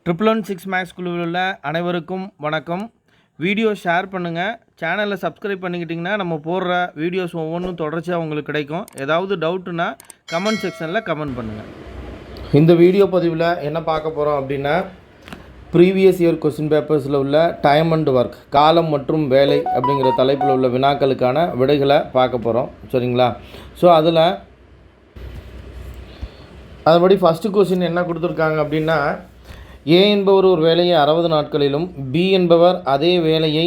616 maths குழுவில் உள்ள அனைவருக்கும் வணக்கம். வீடியோ ஷேர் பண்ணுங்கள், சேனலை சப்ஸ்கிரைப் பண்ணிக்கிட்டிங்கன்னா நம்ம போடுற வீடியோஸ் ஒவ்வொன்றும் தொடர்ச்சியாக உங்களுக்கு கிடைக்கும். ஏதாவது டவுட்டுன்னா கமெண்ட் செக்ஷனில் கமெண்ட் பண்ணுங்கள். இந்த வீடியோ பதிவில் என்ன பார்க்க போகிறோம் அப்படின்னா, ப்ரீவியஸ் இயர் கொஸ்டின் பேப்பர்ஸில் உள்ள டைம் அண்ட் ஒர்க், காலம் மற்றும் வேலை அப்படிங்கிற தலைப்பில் உள்ள வினாக்களுக்கான விடைகளை பார்க்க போகிறோம். சரிங்களா? ஸோ அதுபடி ஃபஸ்ட்டு கொஸ்டின் என்ன கொடுத்துருக்காங்க அப்படின்னா, ஏ என்பவர் ஒரு வேலையை 60 நாட்களிலும் பி என்பவர் அதே வேலையை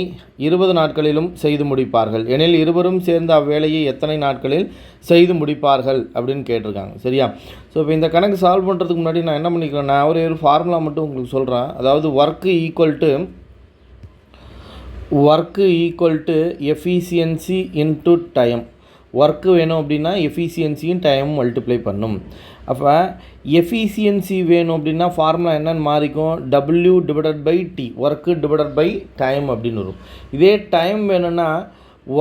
20 நாட்களிலும் செய்து முடிப்பார்கள் எனில் இருவரும் சேர்ந்து அவ்வேலையை எத்தனை நாட்களில் செய்து முடிப்பார்கள் அப்படின்னு கேட்டிருக்காங்க. சரியா? ஸோ இப்போ இந்த கணக்கு சால்வ் பண்ணுறதுக்கு முன்னாடி நான் என்ன பண்ணிக்கிறேன்னா, ஒரு ஃபார்முலா மட்டும் உங்களுக்கு சொல்கிறேன். அதாவது work equal to efficiency into time. Work வேணும் அப்படின்னா எஃபிஷியன்சியும் டைமும் மல்டிப்ளை பண்ணும். அப்போ எஃபிஷியன்சி வேணும் அப்படின்னா ஃபார்முலா என்னென்னு மாறிக்கும், W/T, work divided by time அப்படின்னு வரும். இதே டைம் வேணும்னா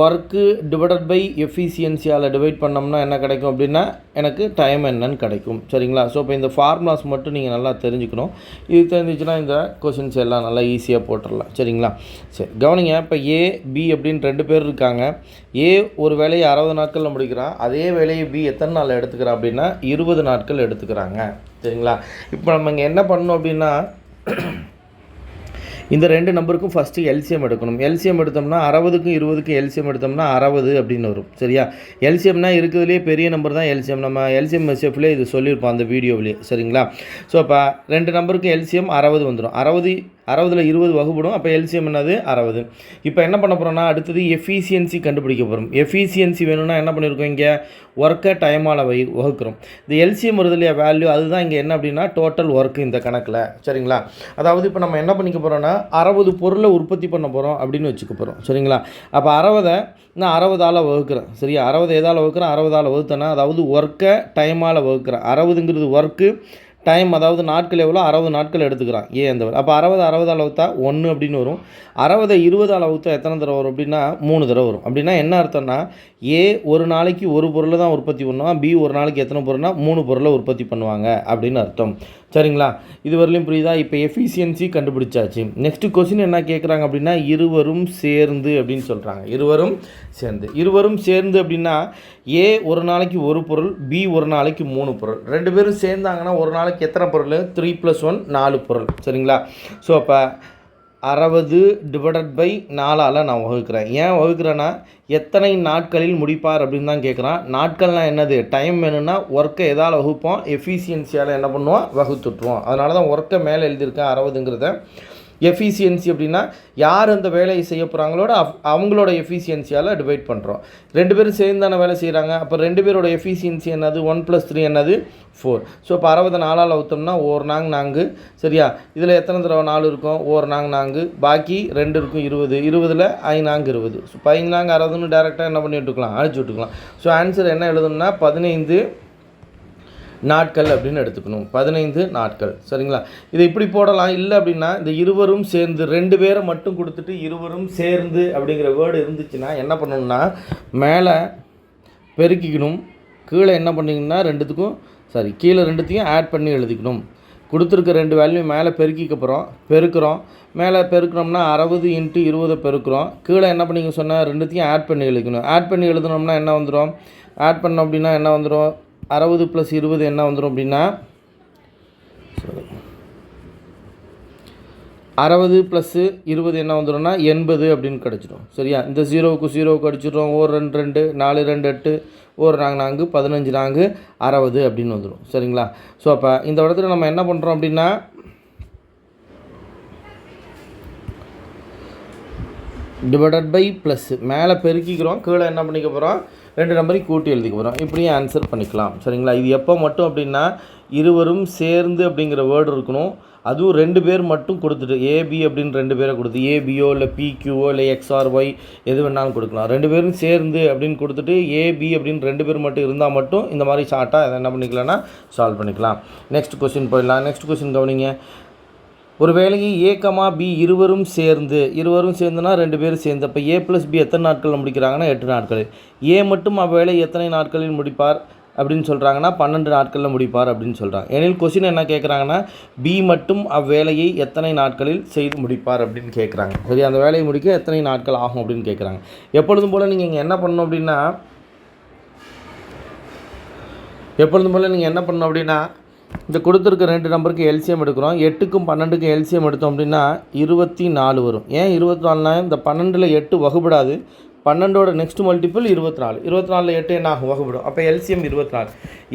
ஒர்க்கு டிவைடட் பை எஃபிஷியன்சியால் டிவைட் பண்ணோம்னா என்ன கிடைக்கும் அப்படின்னா எனக்கு டைம் என்னன்னு கிடைக்கும். சரிங்களா? ஸோ இப்போ இந்த ஃபார்முலாஸ் மட்டும் நீங்கள் நல்லா தெரிஞ்சுக்கணும். இது தெரிஞ்சிச்சுன்னா இந்த கொஷின்ஸ் எல்லாம் நல்லா ஈஸியாக போட்டுடலாம். சரிங்களா? சரி, கவனிங்க. இப்போ ஏ பி அப்படின்னு 2 பேர் இருக்காங்க. ஏ ஒரு வேலையை 60 நாட்களில் முடிக்கிறான். அதே வேலையை பி எத்தனை நாள் எடுத்துக்கிறான் அப்படின்னா 20 நாட்கள் எடுத்துக்கிறாங்க. சரிங்களா? இப்போ நம்ம இங்கே என்ன பண்ணணும் அப்படின்னா, இந்த 2 நம்பருக்கும் ஃபஸ்ட்டு எல்சிஎம் எடுக்கணும். எல்சிஎம் எடுத்தோம்னா 60க்கும் 20க்கும் எல்சிஎம் எடுத்தோம்னா 60 அப்படின்னு வரும். சரியா? எல்சிஎம்னா இருக்கிறதுலே பெரிய நம்பர் தான் எல்சிஎம். நம்ம எல்சிஎம் எஸ்எஃப்லேயே இது சொல்லியிருப்போம் அந்த வீடியோவிலே. சரிங்களா? ஸோ இப்போ 2 நம்பருக்கு எல்சிஎம் 60 வந்துடும். 60ல் 20 வகுப்படும். அப்போ எல்சிஎம் என்னது 60. இப்போ என்ன பண்ண போகிறோம்னா, அடுத்தது எஃபிஷியன்சி கண்டுபிடிக்க போகிறோம். எஃபிஷியன்சி வேணும்னா என்ன பண்ணியிருக்கோம், இங்கே ஒர்க்கை டைமால் வகுக்கிறோம். இந்த எல்சிஎம் வருது இல்லையா வேல்யூ, அதுதான் இங்கே என்ன அப்படின்னா டோட்டல் ஒர்க்கு இந்த கணக்கில். சரிங்களா? அதாவது இப்போ நம்ம என்ன பண்ணிக்க போகிறோம்னா 60 பொருளை உற்பத்தி பண்ண போகிறோம் அப்படின்னு வச்சுக்க போகிறோம். சரிங்களா? அப்போ 60 நான் 60ஆல் வகுக்கிறேன். சரியா? 60 எதால் வகுக்கிறேன், 60ஆல் வகுத்தேன்னா அதாவது ஒர்க்கை டைமால் வகுக்கிறேன். 60ங்கிறது ஒர்க்கு, டைம் அதாவது நாட்கள் எவ்வளோ, 60 நாட்கள் எடுத்துக்கிறான் ஏ அந்த. அப்போ 60 வகுத்தா 1 அப்படின்னு வரும். 60 20ஆல் வகுத்தா எத்தனை தடவை வரும் அப்படின்னா 3 தடவை வரும். அப்படின்னா என்ன அர்த்தம்னா, ஏ ஒரு நாளைக்கு ஒரு பொருளை தான் உற்பத்தி பண்ணுவான், பி ஒரு நாளைக்கு எத்தனை பொருள்னா 3 பொருளை உற்பத்தி பண்ணுவாங்க அப்படின்னு அர்த்தம். சரிங்களா? இது வரலையும் புரியுதா? இப்போ எஃபிஷியன்சி கண்டுபிடிச்சாச்சு. நெக்ஸ்ட் கொஸ்டின் என்ன கேட்குறாங்க அப்படின்னா, இருவரும் சேர்ந்து அப்படின்னு சொல்கிறாங்க. இருவரும் சேர்ந்து அப்படின்னா ஏ ஒரு நாளைக்கு ஒரு பொருள், பி ஒரு நாளைக்கு 3 பொருள். 2 பேரும் சேர்ந்தாங்கன்னா ஒரு நாளைக்கு எத்தனை பொருள், 3 + 1 4 பொருள். சரிங்களா? ஸோ அப்போ 60/4ஆல் நான் வகுக்கிறேன். ஏன் வகுக்கிறேன்னா எத்தனை நாட்களில் முடிப்பார் அப்படின்னு தான் கேட்குறான். நாட்கள்னால் என்னது, டைம் வேணும்னா ஒர்க்கை எதால் வகுப்போம், எஃபிஷியன்சியால் என்ன பண்ணுவோம், வகுத்துட்டுருவோம். அதனால தான் ஒர்க்கை மேலே எழுதியிருக்கேன் 60ங்கிறத. எஃபிஷியன்சி அப்படின்னா யார் அந்த வேலையை செய்ய போகிறாங்களோட அவங்களோட எஃபிஷியன்சியால் டிவைட் பண்ணுறோம். 2 பேரும் சேர்ந்தான வேலை செய்கிறாங்க. அப்போ 2 பேரோட எஃபிஷியன்சி என்னது, 1 + 3 என்னது 4. ஸோ இப்போ 60 4ஆல் ஊற்றோம்னா 1 4 4. சரியா? இதில் எத்தனை தடவை 4 இருக்கும், 1 4 4, பாக்கி 2 இருக்கும் 20. 20ல் 5 4 20. ஸோ 5 4 60ன்னு டேரெக்டாக என்ன பண்ணி விட்டுக்கலாம், அழிச்சு விட்டுக்கலாம். ஸோ ஆன்சர் என்ன எழுதணும்னா 15 நாட்கள் அப்படின்னு எடுத்துக்கணும். 15 நாட்கள். சரிங்களா? இதை இப்படி போடலாம். இல்லை அப்படின்னா இந்த இருவரும் சேர்ந்து 2 பேரை மட்டும் கொடுத்துட்டு இருவரும் சேர்ந்து அப்படிங்கிற வேர்டு இருந்துச்சுன்னா என்ன பண்ணணும்னா, மேலே பெருக்கிக்கணும், கீழே என்ன பண்ணிங்கன்னா கீழே 2த்தையும் ஆட் பண்ணி எழுதிக்கணும். கொடுத்துருக்க 2 வேல்யூ மேலே பெருக்கிறோம். மேலே பெருக்கிறோம்னா 60 × 20 பெருக்கிறோம். கீழே என்ன பண்ணிங்க சொன்னால் 2த்தையும் ஆட் பண்ணி எழுதிக்கணும். ஆட் பண்ணி எழுதினோம்னா என்ன வந்துடும், ஆட் பண்ணோம் அப்படின்னா என்ன வந்துடும், 60 + 20 என்ன வந்துடும் அப்படின்னா 60 + 20 என்ன வந்துடும்னா 80 அப்படின்னு கிடச்சிடும். சரியா? இந்த 0க்கு 0க்கு அடிச்சிடும். 1 2 2, 4 2 8, 1 4 4, 15 4 60 அப்படின்னு வந்துடும். சரிங்களா? ஸோ அப்போ இந்த இடத்துல நம்ம என்ன பண்ணுறோம் அப்படின்னா, டிவைடட் பை ப்ளஸ் மேலே பெருக்கிக்கிறோம், கீழே என்ன பண்ணிக்க போகிறோம், 2 நம்பரையும் கூட்டி எழுதிக்க போகிறோம். இப்படியும் ஆன்சர் பண்ணிக்கலாம். சரிங்களா? இது எப்போ மட்டும் அப்படின்னா இருவரும் சேர்ந்து அப்படிங்கிற வேர்டு இருக்கணும். அதுவும் 2 பேர் மட்டும் கொடுத்துட்டு ஏபி அப்படின்னு 2 பேரை கொடுத்து ஏபியோ இல்லை பிக்யூஓ இல்லை XRY எது வேணாலும் கொடுக்கலாம். 2 பேரும் சேர்ந்து அப்படின்னு கொடுத்துட்டு ஏபி அப்படின்னு 2 பேர் மட்டும் இருந்தால் மட்டும் இந்த மாதிரி ஷார்ட்டாக அதை என்ன பண்ணிக்கலாம்னா சால்வ் பண்ணிக்கலாம். நெக்ஸ்ட் கொஸ்டின் போயிடலாம். நெக்ஸ்ட் கொஸ்டின் கவனிங்க. ஒரு வேலையை ஏ பி இருவரும் சேர்ந்துனா 2 பேரும் சேர்ந்து. அப்போ ஏ + பி எத்தனை நாட்களில் முடிக்கிறாங்கன்னா 8 நாட்கள். ஏ மட்டும் அவ்வேளை எத்தனை நாட்களில் முடிப்பார், அப்படின்னு சொல்கிறாங்கன்னா 12 நாட்களில் முடிப்பார் அப்படின்னு சொல்கிறாங்க. எனில் கொஸ்டின் என்ன கேட்குறாங்கன்னா பி மட்டும் அவ்வேலையை எத்தனை நாட்களில் செய்து முடிப்பார் அப்படின்னு கேட்குறாங்க. சரி, அந்த வேலையை முடிக்க எத்தனை நாட்கள் ஆகும் அப்படின்னு கேட்குறாங்க. எப்பொழுதும் போல் நீங்கள் இங்கே என்ன பண்ணணும் அப்படின்னா இந்த கொடுத்துருக்க 2 நம்பருக்கு எல்சிஎம் எடுக்கிறோம். 8க்கும் 12க்கும் எல்சிஎம் எடுத்தோம் அப்படின்னா 24 வரும். ஏன் 24னா இந்த 12ல் 8 வகுப்படாது, 12ஓட நெக்ஸ்ட் மல்டிபிள் 24. 24ல் 8 என்ன ஆகும்? வகுப்படும். அப்போ எல்சிஎம் 24.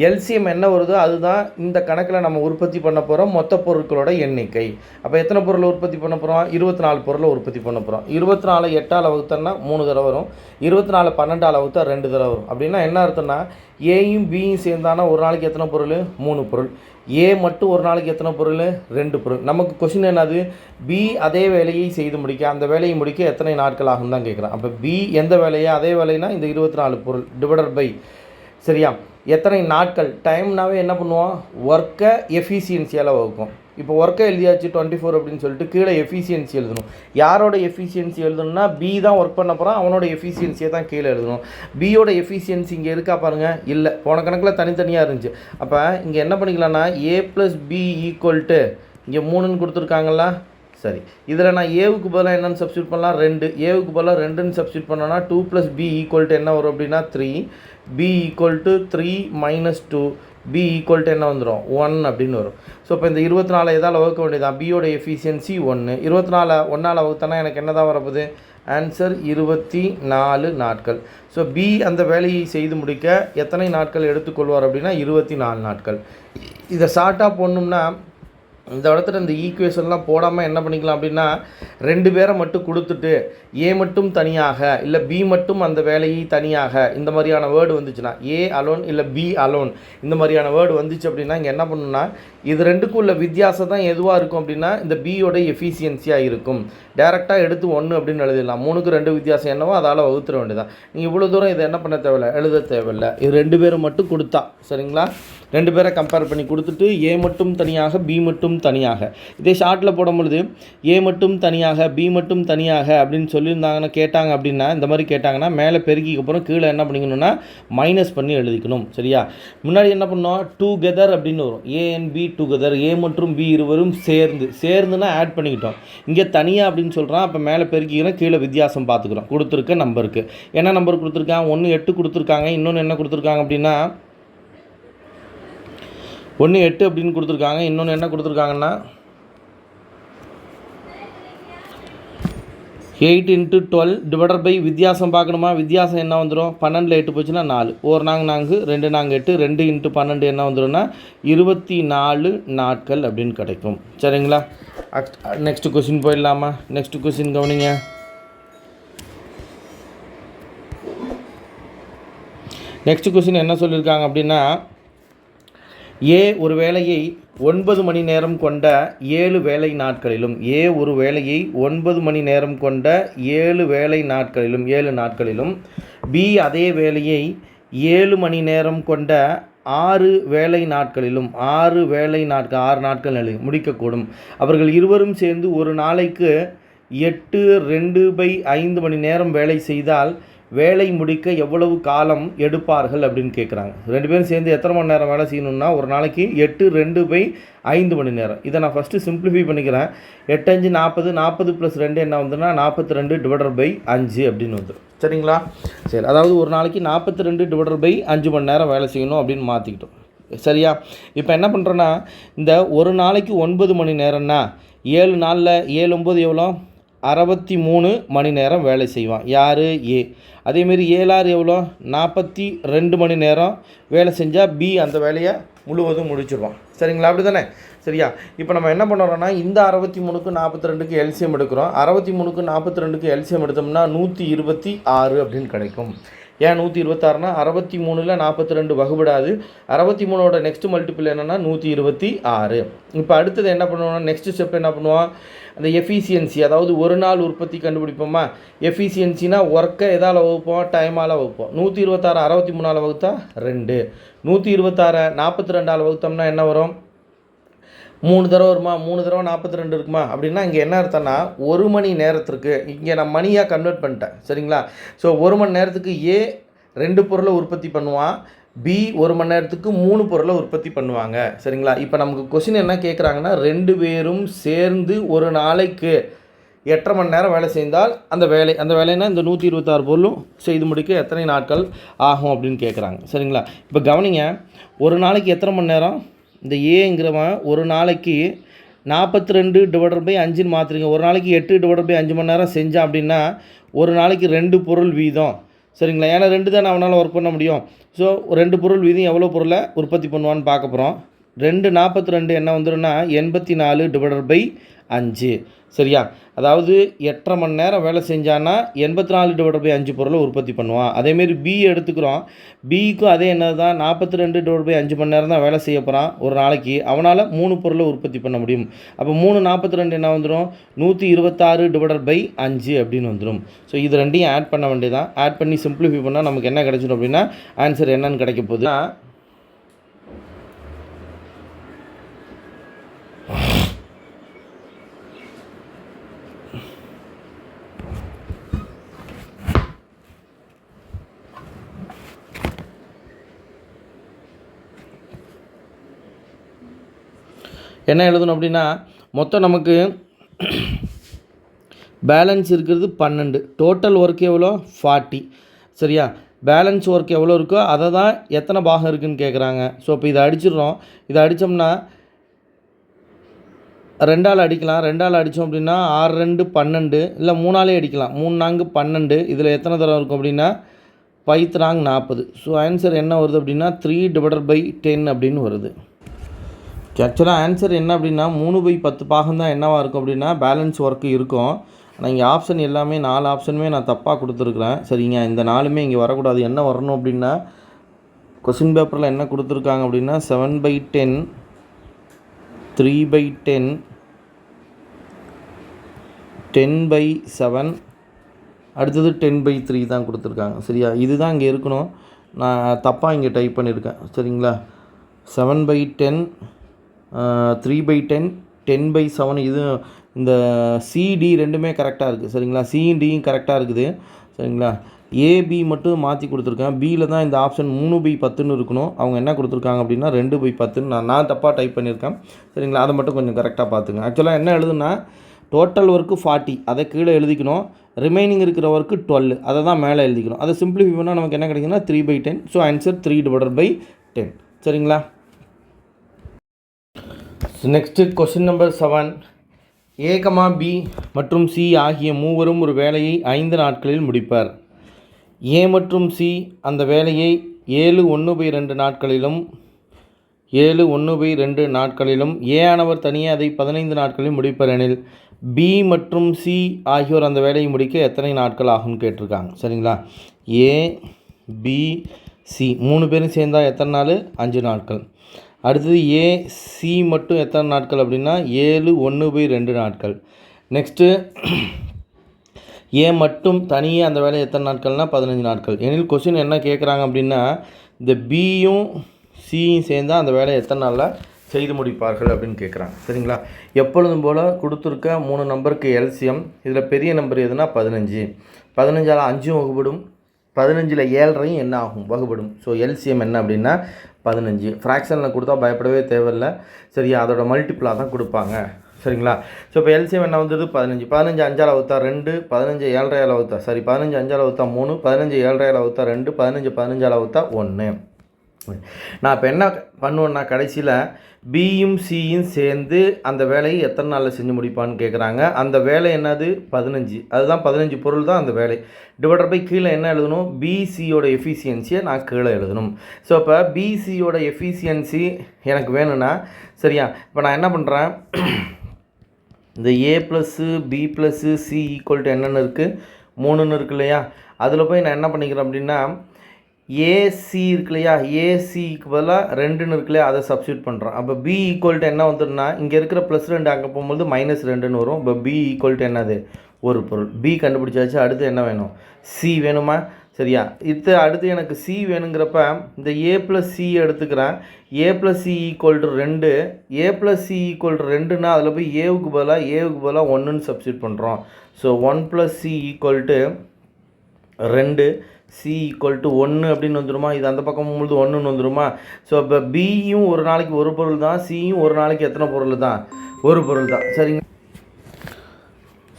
எல்சிஎம் என்ன வருதோ அதுதான் இந்த கணக்கில் நம்ம உற்பத்தி பண்ண போகிறோம் மொத்த பொருட்களோட எண்ணிக்கை. அப்போ எத்தனை பொருளை உற்பத்தி பண்ண போகிறோம்? 24 பொருளை உற்பத்தி பண்ண போகிறோம். 24 8ஆல் வகுத்தோன்னா 3 தடவை வரும். 24 12ஆல் வகுத்தா 2 தடவை வரும். அப்படின்னா என்ன அர்த்தம்னா ஏயும் பியும் சேர்ந்தானா ஒரு நாளைக்கு எத்தனை பொருள்? 3 பொருள். ஏ மட்டும் ஒரு நாளைக்கு எத்தனை பொருள்? 2 பொருள். நமக்கு கொஸ்டின் என்னது? பி அதே வேலையை செய்து முடிக்க, அந்த வேலையை முடிக்க எத்தனை நாட்கள் ஆகும் தான் கேட்குறேன். அப்போ பி எந்த வேலையா அதே வேலைனா இந்த 24 பொருள் டிவைடட் பை சரியா எத்தனை நாட்கள். டைம்னாவே என்ன பண்ணுவோம்? ஒர்க்கை எஃபிஷியன்சியால் வகுக்கும். இப்போ ஒர்க்கை எழுதியாச்சு 24 அப்படின்னு சொல்லிட்டு கீழே எஃபிஷியன்சி எழுதணும். யாரோட எஃபிஷியன்சி எழுதணும்னா பி தான் ஒர்க் பண்ண போகிறான், அவனோட எஃபிஷியன்சியை தான் கீழே எழுதணும். பியோட எஃபிஷியன்சி இங்கே இருக்கா பாருங்கள்? இல்லை, போன கணக்கில் தனித்தனியாக இருந்துச்சு. அப்போ இங்கே என்ன பண்ணிக்கலாம்னா ஏ ப்ளஸ் பி ஈக்குவல் டு இங்கே 3ன்னு கொடுத்துருக்காங்களா? சரி, இதில் நான் ஏவுக்கு பதிலாக என்னென்னு சப்ஸ்டியூட் பண்ணலாம்? 2. ஏவுக்கு பதிலாக 2ன்னு சப்ஸ்டியூட் பண்ணோன்னா 2 + b ஈக்குவல் டு என்ன வரும் அப்படின்னா 3. b equal to 3 - 2. b equal to என்ன வந்துடும்? 1 அப்படின்னு வரும். ஸோ இப்போ இந்த 24 எதால் வகுக்க வேண்டியதான்? பியோட எஃபிஷியன்சி 1. 24 1ஆல் வகுத்தனா எனக்கு என்ன தான் வரப்போகுது? ஆன்சர் 24 நாட்கள். ஸோ பி அந்த வேலையை செய்து முடிக்க எத்தனை நாட்கள் எடுத்துக்கொள்வார் அப்படின்னா 24 நாட்கள். இதை ஷார்ட்டாக போடணும்னா இந்த இடத்துல இந்த ஈக்குவேஷன்லாம் போடாமல் என்ன பண்ணிக்கலாம் அப்படின்னா 2 பேரை மட்டும் கொடுத்துட்டு ஏ மட்டும் தனியாக இல்லை பி மட்டும் அந்த வேலையை தனியாக இந்த மாதிரியான வேர்டு வந்துச்சுன்னா ஏ அலோன் இல்லை பி அலோன் இந்த மாதிரியான வேர்டு வந்துச்சு அப்படின்னா இங்கே என்ன பண்ணணும்னா இது 2க்கும் உள்ள வித்தியாசம் தான் எதுவாக இருக்கும் அப்படின்னா இந்த பியோட எஃபிஷியன்சியாக இருக்கும். டேரெக்டாக எடுத்து 1 அப்படின்னு எழுதிடலாம். 3க்கு 2 வித்தியாசம் என்னவோ அதால் வகுத்துற வேண்டியதான். நீங்கள் இவ்வளோ தூரம் இதை என்ன பண்ண தேவையில்லை, எழுத தேவையில்லை. இது 2 பேரை மட்டும் கொடுத்தா சரிங்களா? 2 பேரை கம்பேர் பண்ணி கொடுத்துட்டு ஏ மட்டும் தனியாக பி மட்டும் தனியாக. இதே ஷார்ட்டில் போடும் பொழுது ஏ மட்டும் தனியாக பி மட்டும் தனியாக அப்படின்னு சொல்லியிருந்தாங்கன்னா கேட்டாங்க அப்படின்னா இந்த மாதிரி கேட்டாங்கன்னா மேலே பெருக்கிக்கு அப்புறம் கீழே என்ன பண்ணிக்கணும்னா மைனஸ் பண்ணி எழுதிக்கணும். சரியா? முன்னாடி என்ன பண்ணோம்? டுகெதர் அப்படின்னு வரும். ஏ அண்ட் பி டுகெதர், ஏ மற்றும் பி இருவரும் சேர்ந்துன்னா ஆட் பண்ணிக்கிட்டோம். இங்கே தனியாக அப்படின்னு சொல்கிறான். அப்போ மேலே பெருக்கிக்கிறோம், கீழே வித்தியாசம் பார்த்துக்கிறோம். கொடுத்துருக்க நம்பருக்கு என்ன நம்பர் கொடுத்துருக்காங்க? 1 8 கொடுத்துருக்காங்க. இன்னொன்று என்ன கொடுத்துருக்காங்க அப்படின்னா 1 8 அப்படின்னு கொடுத்துருக்காங்க. இன்னொன்று என்ன கொடுத்துருக்காங்கன்னா 8 × 12 டிவைடட் பை வித்தியாசம் பார்க்கணுமா? வித்தியாசம் என்ன வந்துடும்? 12ல் 8 போச்சுன்னா 4. 1 4 2 8 2 × 12 என்ன வந்துடும்னா 24 நாட்கள் அப்படின்னு கிடைக்கும். சரிங்களா? நெக்ஸ்ட் கொஸ்டின் போயிடலாமா? நெக்ஸ்ட் கொஸ்டின் கவனிங்க. நெக்ஸ்ட் கொஸ்டின் என்ன சொல்லியிருக்காங்க அப்படின்னா ஏ ஒரு வேலையை 9 மணி நேரம் கொண்ட 7 வேலை நாட்களிலும் ஏ ஒரு வேலையை 9 மணி நேரம் கொண்ட 7 வேலை நாட்களிலும் 7 நாட்களிலும் பி அதே வேலையை 7 மணி நேரம் கொண்ட 6 வேலை நாட்களிலும் 6 நாட்கள் முடிக்கக்கூடும். அவர்கள் இருவரும் சேர்ந்து ஒரு நாளைக்கு 8 2/5 மணி நேரம் வேலை செய்தால் வேலை முடிக்க எவ்வளவு காலம் எடுப்பார்கள் அப்படின்னு கேட்குறாங்க. 2 பேரும் சேர்ந்து எத்தனை மணி நேரம் வேலை செய்யணும்னா ஒரு நாளைக்கு 8 2/5 மணி நேரம். இதை நான் ஃபஸ்ட்டு சிம்பிளிஃபை பண்ணிக்கிறேன். 8 5 40 40 + 2 என்ன வந்துன்னா 42 ÷ 5 அப்படின்னு வந்துடும். சரிங்களா? சரி, அதாவது ஒரு நாளைக்கு 42 ÷ 5 மணி நேரம் வேலை செய்யணும் அப்படின்னு மாற்றிக்கிட்டோம். சரியா? இப்போ என்ன பண்ணுறோன்னா இந்த ஒரு நாளைக்கு 9 மணி நேரம்னா 7 நாளில் 7 9 எவ்வளோ? 63 மணி நேரம் வேலை செய்வான். யார்? ஏ. அதேமாரி 7 6 எவ்வளோ? 42 மணி நேரம் வேலை செஞ்சால் பி அந்த வேலையை முழுவதும் முடிச்சிருவான். சரிங்களா? அப்படி தானே? சரியா? இப்போ நம்ம என்ன பண்ணுறோன்னா இந்த 63க்கு 42க்கு எல்சிஎம் எடுக்கிறோம். 63க்கு 42க்கு எல்சிஎம் எடுத்தோம்னா 126 அப்படின்னு கிடைக்கும். ஏன் 126னா 63ல் 42 வகுப்படாது. 63ஓட நெக்ஸ்ட் மல்டிபிள் என்னென்னா 126. இப்போ அடுத்தது என்ன பண்ணுவோம்னா நெக்ஸ்ட் ஸ்டெப் என்ன பண்ணுவோம்? அந்த எஃபிஷியன்சி, அதாவது ஒரு நாள் உற்பத்தி கண்டுபிடிப்போமா? எஃபிஷியன்சினா ஒர்க்கை எதால் வகுப்போம்? டைமால் வகுப்போம். 126 63ஆல் வகுத்தா 2. 126 42ஆல் வகுத்தோம்னா என்ன வரும்? 3 தடவை வருமா? 3 தடவை 42 இருக்குமா? அப்படின்னா இங்கே என்ன அர்த்தம்னா 1 மணி நேரத்திற்கு இங்கே நான் மணியாக கன்வெர்ட் பண்ணிட்டேன். சரிங்களா? ஸோ 1 மணி நேரத்துக்கு ஏ 2 பொருளை உற்பத்தி பண்ணுவான். பி 1 மணி நேரத்துக்கு 3 பொருளை உற்பத்தி பண்ணுவாங்க. சரிங்களா? இப்போ நமக்கு கொஸ்டின் என்ன கேட்குறாங்கன்னா, 2 பேரும் சேர்ந்து ஒரு நாளைக்கு 8.5 மணி நேரம் வேலை செய்தால் அந்த வேலைன்னா இந்த 126 பொருளும் செய்து முடிக்க எத்தனை நாட்கள் ஆகும் அப்படின்னு கேட்குறாங்க. சரிங்களா? இப்போ கவனிங்க, ஒரு நாளைக்கு எத்தனை மணி நேரம்? இந்த ஏங்கிறவன் ஒரு நாளைக்கு 42/5ன்னு மாற்றுறீங்க. ஒரு நாளைக்கு 8/5 மணி நேரம் செஞ்சான் அப்படின்னா ஒரு நாளைக்கு 2 பொருள் வீதம். சரிங்களா? ஏன்னா 2 தான் அவனால் ஒர்க் பண்ண முடியும். ஸோ 2 பொருள் வீதம் எவ்வளோ பொருளை உற்பத்தி பண்ணுவான்னு பார்க்க போகிறோம். 42 என்ன வந்துடும்னா 84/5. சரியா? அதாவது 8.5 மணி நேரம் வேலை செஞ்சான்னா 84/5 பொருளை உற்பத்தி பண்ணுவான். அதேமாரி பி எடுத்துக்கிறோம். பிக்கும் அதே என்ன தான் 42/5 மணி நேரம் தான் வேலை செய்ய போகிறான் ஒரு நாளைக்கு. அவனால் 3 பொருளை உற்பத்தி பண்ண முடியும். அப்போ 3×42 என்ன வந்துடும்? 126/5 அப்படின்னு வந்துடும். ஸோ இது ரெண்டையும் ஆட் பண்ண வேண்டியதான். ஆட் பண்ணி சிம்பிளிஃபை பண்ணால் நமக்கு என்ன கிடைச்சிடும் அப்படின்னா ஆன்சர் என்னன்னு கிடைக்க போகுது. என்ன எழுதணும் அப்படின்னா மொத்தம் நமக்கு பேலன்ஸ் இருக்கிறது 12, டோட்டல் ஒர்க் எவ்வளோ 40. சரியா? பேலன்ஸ் ஒர்க் எவ்வளோ இருக்கோ அதை தான் எத்தனை பாகம் இருக்குதுன்னு கேட்குறாங்க. ஸோ இப்போ இதை அடிச்சிடுறோம். இதை அடித்தோம்னா 2ஆல் அடிக்கலாம். 2ஆல் அடித்தோம் அப்படின்னா 6×2 12, இல்லை 3ஆலே அடிக்கலாம். 3×4 12. இதில் எத்தனை தரம் இருக்கும் அப்படின்னா 5×4 40. ஸோ ஆன்சர் என்ன வருது அப்படின்னா 3/10 அப்படின்னு வருது. ஆக்சுவலாக ஆன்சர் என்ன அப்படின்னா 3/10 பாகம் தான் என்னவாக இருக்கும் அப்படின்னா பேலன்ஸ் ஒர்க்கு இருக்கும். ஆனால் இங்கே ஆப்ஷன் எல்லாமே 4 ஆப்ஷனுமே நான் தப்பாக கொடுத்துருக்குறேன். சரிங்க, இந்த 4மே இங்கே வரக்கூடாது. என்ன வரணும் அப்படின்னா கொஸ்டின் பேப்பரில் என்ன கொடுத்துருக்காங்க அப்படின்னா 7/10, 3/10, 10/7, அடுத்தது 10/3 தான் கொடுத்துருக்காங்க. சரியா? இதுதான் இங்கே இருக்கணும். நான் தப்பாக இங்கே டைப் பண்ணியிருக்கேன். சரிங்களா? 7/10, 3/10, 10/7. இது இந்த சிடி ரெண்டுமே கரெக்டாக இருக்குது. சரிங்களா? சிடியும் கரெக்டாக இருக்குது. சரிங்களா? ஏபி மட்டும் மாற்றி கொடுத்துருக்கேன். பியில் தான் இந்த ஆப்ஷன் 3/10ன்னு இருக்கணும். அவங்க என்ன கொடுத்துருக்காங்க அப்படின்னா 2/10ன்னு நான் தப்பாக டைப் பண்ணியிருக்கேன். சரிங்களா? அதை மட்டும் கொஞ்சம் கரெக்டாக பார்த்துங்க. ஆக்சுவலாக என்ன எழுதுனா டோட்டல் ஒர்க்கு 40, அதை கீழே எழுதிக்கணும். ரிமைனிங் இருக்கிற ஒர்க்கு 12, அதை தான் மேலே எழுதிக்கணும். அதை சிம்பிளிஃபை பண்ணால் நமக்கு என்ன கிடைக்குன்னா 3/10. So answer 3/10. சரிங்களா? Next question number 7. ஏ, பி மற்றும் சி ஆகிய மூவரும் ஒரு வேலையை 5 நாட்களில் முடிப்பர். ஏ மற்றும் சி அந்த வேலையை 7/1/2 நாட்களிலும் 7/1/2 நாட்களிலும் ஏ ஆனவர் தனியே அதை 15 நாட்களில் முடிப்பர் எனில் பி மற்றும் சி ஆகியோர் அந்த வேலையை முடிக்க எத்தனை நாட்கள் ஆகும்னு கேட்டிருக்காங்க. சரிங்களா? ஏ, பி, சி 3 பேரும் சேர்ந்தால் எத்தனை நாள்? 5 நாட்கள். அடுத்தது ஏ, சி மட்டும் எத்தனை நாட்கள் அப்படின்னா 7/1/2 நாட்கள். நெக்ஸ்ட்டு ஏ மட்டும் தனியே அந்த வேலை எத்தனை நாட்கள்னால் 15 நாட்கள். எனில் கொஸ்டின் என்ன கேட்குறாங்க அப்படின்னா இந்த பியும் சியும் சேர்ந்தால் அந்த வேலையை எத்தனை நாளில் செய்து முடிப்பார்கள் அப்படின்னு கேட்குறாங்க. சரிங்களா? எப்பொழுதும் போல் கொடுத்துருக்க 3 நம்பருக்கு எல்சிஎம். இதில் பெரிய நம்பர் எதுனா 15. 15ஆல் 5 வகுப்படும். 15ல் 7.5 என்ன ஆகும்? வகுப்படும். ஸோ எல்சிஎம் என்ன அப்படின்னா 15. ஃப்ராக்ஷனில் கொடுத்தா பயப்படவே தேவையில்லை. சரியா? அதோட மல்டிப்ளாக தான் கொடுப்பாங்க. சரிங்களா? ஸோ இப்போ எல்சிஎம் என்ன வந்தது 15. 15 5ஆல் வகுத்தா 2, 15 7.5ஆல் வகுத்தா 15 5ஆல் வகுத்தா 3, 15 7.5ஆல் வகுத்தா 2, 15 15ஆல் வகுத்தா 1. நான் இப்போ என்ன பண்ணுவேன்னா கடைசியில் பியும் சியும் சேர்ந்து அந்த வேலையை எத்தனை நாளில் செஞ்சு முடிப்பான்னு கேட்குறாங்க. அந்த வேலை என்னது 15. அதுதான் 15 பொருள் தான் அந்த வேலை. டிவைடர் பை கீழே என்ன எழுதணும்? பிசியோட எஃபிஷியன்சியை நான் கீழே எழுதணும். ஸோ இப்போ பிசியோட எஃபிஷியன்சி எனக்கு வேணும்னா சரியா? இப்போ நான் என்ன பண்ணுறேன், இந்த A plus B plus C equal to என்னென்னு இருக்குது? 3ன்னு இருக்கு இல்லையா? அதில் போய் நான் என்ன பண்ணிக்கிறேன் அப்படின்னா ஏசி இருக்கு இல்லையா? ஏசிக்கு பதிலாக 2ன்னு இருக்கு இல்லையா? அதை சப்ஸ்டியூட் பண்ணுறோம். அப்போ பி ஈக்குவல் டு என்ன வந்துடும்னா இங்கே இருக்கிற +2 அங்கே போகும்போது -2ன்னு வரும். இப்போ பி ஈக்குவல் டு என்னது? ஒரு பொருள். பி கண்டுபிடிச்சாச்சு. அடுத்து என்ன வேணும்? சி வேணுமா? சரியா? அடுத்து எனக்கு சி வேணுங்கிறப்ப இந்த ஏ ப்ளஸ் சி எடுத்துக்கிறேன். A plus C equal to 2. A plus C equal to 2ன்னா அதில் போய் ஏவுக்கு பதிலாக 1ன்னு சப்ஸ்டியூட் பண்ணுறோம். So 1 + c equal to 2. C equal to 1 அப்படின்னு வந்துடுமா, இது அந்த பக்கம் முழுது 1ன்னு வந்துடுமா. ஸோ இப்போ பியும் ஒரு நாளைக்கு ஒரு பொருள் தான், சியும் ஒரு நாளைக்கு எத்தனை பொருள் தான், ஒரு பொருள் தான். சரிங்க.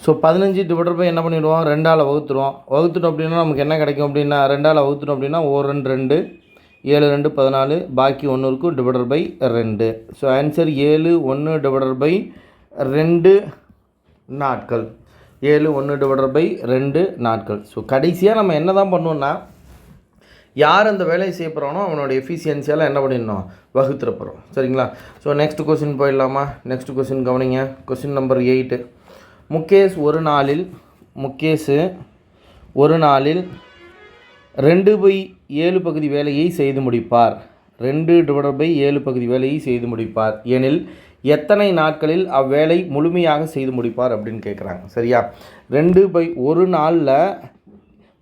ஸோ 15 டிவைடட் பை என்ன பண்ணிவிடுவோம், 2ஆல் வகுத்துருவோம். வகுத்துட்டோம் அப்படின்னா நமக்கு என்ன கிடைக்கும் அப்படின்னா, 2ஆல் வகுத்துட்டோம் அப்படின்னா 1 2 7 2 14, பாக்கி 1 இருக்கும், divided by 2. So answer 7 1 divided by 2 நாட்கள். 7 1 டிவைடட் பை 2 நாட்கள். ஸோ கடைசியாக நம்ம என்ன தான் பண்ணுவோம்னா, யார் அந்த வேலையை செய்ய போகிறானோ அவனோட எஃபிஷியன்சியால் என்ன பண்ணிடணும், வகுத்துற போகிறோம். சரிங்களா. ஸோ நெக்ஸ்ட் கொஸ்டின் போயிடலாமா. நெக்ஸ்ட் கொஸ்டின் கவனிங்க. Question number 8. முகேஷ் ஒரு நாளில் 2/7 பகுதி வேலையை செய்து முடிப்பார். 2 டிவைடட் பை 7 பகுதி வேலையை செய்து முடிப்பார் எனில் எத்தனை நாட்களில் அவ்வேலை முழுமையாக செய்து முடிப்பார் அப்படின்னு கேட்குறாங்க. சரியா. 2/1 நாளில்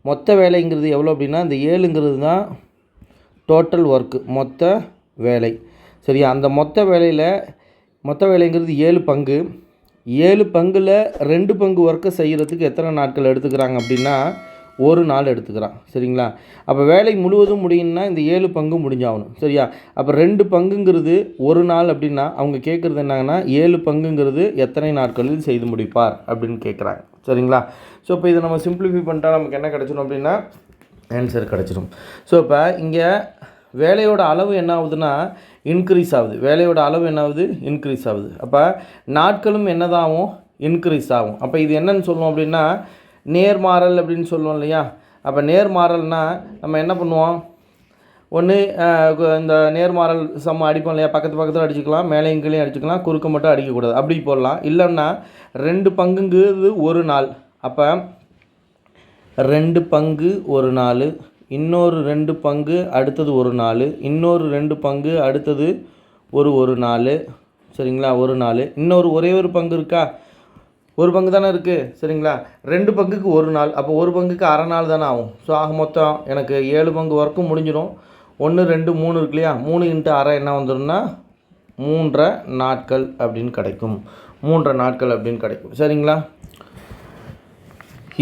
மொத்த வேலைங்கிறது எவ்வளோ அப்படின்னா, இந்த 7ங்கிறது தான் டோட்டல் ஒர்க்கு, மொத்த வேலை. சரியா. அந்த மொத்த வேலைங்கிறது 7 பங்கு. 7 பங்கில் 2 பங்கு ஒர்க்கை செய்கிறதுக்கு எத்தனை நாட்கள் எடுத்துக்கிறாங்க அப்படின்னா, 1 நாள் எடுத்துக்கிறான். சரிங்களா. அப்போ வேலை முழுவதும் முடியும்னா இந்த 7 பங்கு முடிஞ்சாகணும். சரியா. அப்போ 2 பங்குங்கிறது 1 நாள் அப்படின்னா அவங்க கேட்குறது என்னங்கன்னா, 7 பங்குங்கிறது எத்தனை நாட்களில் செய்து முடிப்பார் அப்படின்னு கேட்குறாங்க. சரிங்களா. ஸோ இப்போ இதை நம்ம சிம்பிளிஃபை பண்ணிட்டா நமக்கு என்ன கிடச்சிடும் அப்படின்னா, ஆன்சர் கிடச்சிடும். ஸோ இப்போ இங்கே வேலையோட அளவு என்ன ஆகுதுன்னா இன்க்ரீஸ் ஆகுது. வேலையோட அளவு என்ன ஆகுது, இன்க்ரீஸ் ஆகுது. அப்போ நாட்களும் என்னதாகும், இன்க்ரீஸ் ஆகும். அப்போ இது என்னன்னு சொல்லுவோம் அப்படின்னா, நேர்மாறல் அப்படின்னு சொல்லுவோம் இல்லையா. அப்போ நேர்மாறல்னால் நம்ம என்ன பண்ணுவோம், ஒன்று இந்த நேர்மாறல் சம அடிப்போம் இல்லையா, பக்கத்தில் அடிச்சுக்கலாம், மேலேயும் கீழே அடிச்சுக்கலாம், குறுக்க மட்டும் அடிக்கக்கூடாது, அப்படி போடலாம். இல்லைன்னா 2 பங்குங்கிறது 1 நாள். அப்போ 2 பங்கு 1 நாள், இன்னொரு 2 பங்கு அடுத்தது 1 நாள், இன்னொரு 2 பங்கு அடுத்தது ஒரு நாள். சரிங்களா. 1 நாள். இன்னொரு ஒரே ஒரு பங்கு இருக்கா, ஒரு பங்கு தானே இருக்குது. சரிங்களா. 2 பங்குக்கு 1 நாள். அப்போ ஒரு பங்குக்கு அரை நாள் தானே ஆகும். ஸோ ஆக மொத்தம் எனக்கு 7 பங்கு ஒர்க்கும் முடிஞ்சிடும். 1 2 3 இருக்கு இல்லையா, 3 × அரை என்ன வந்துடும்னா 3.5 நாட்கள் அப்படின்னு கிடைக்கும். 3.5 நாட்கள் அப்படின்னு கிடைக்கும். சரிங்களா.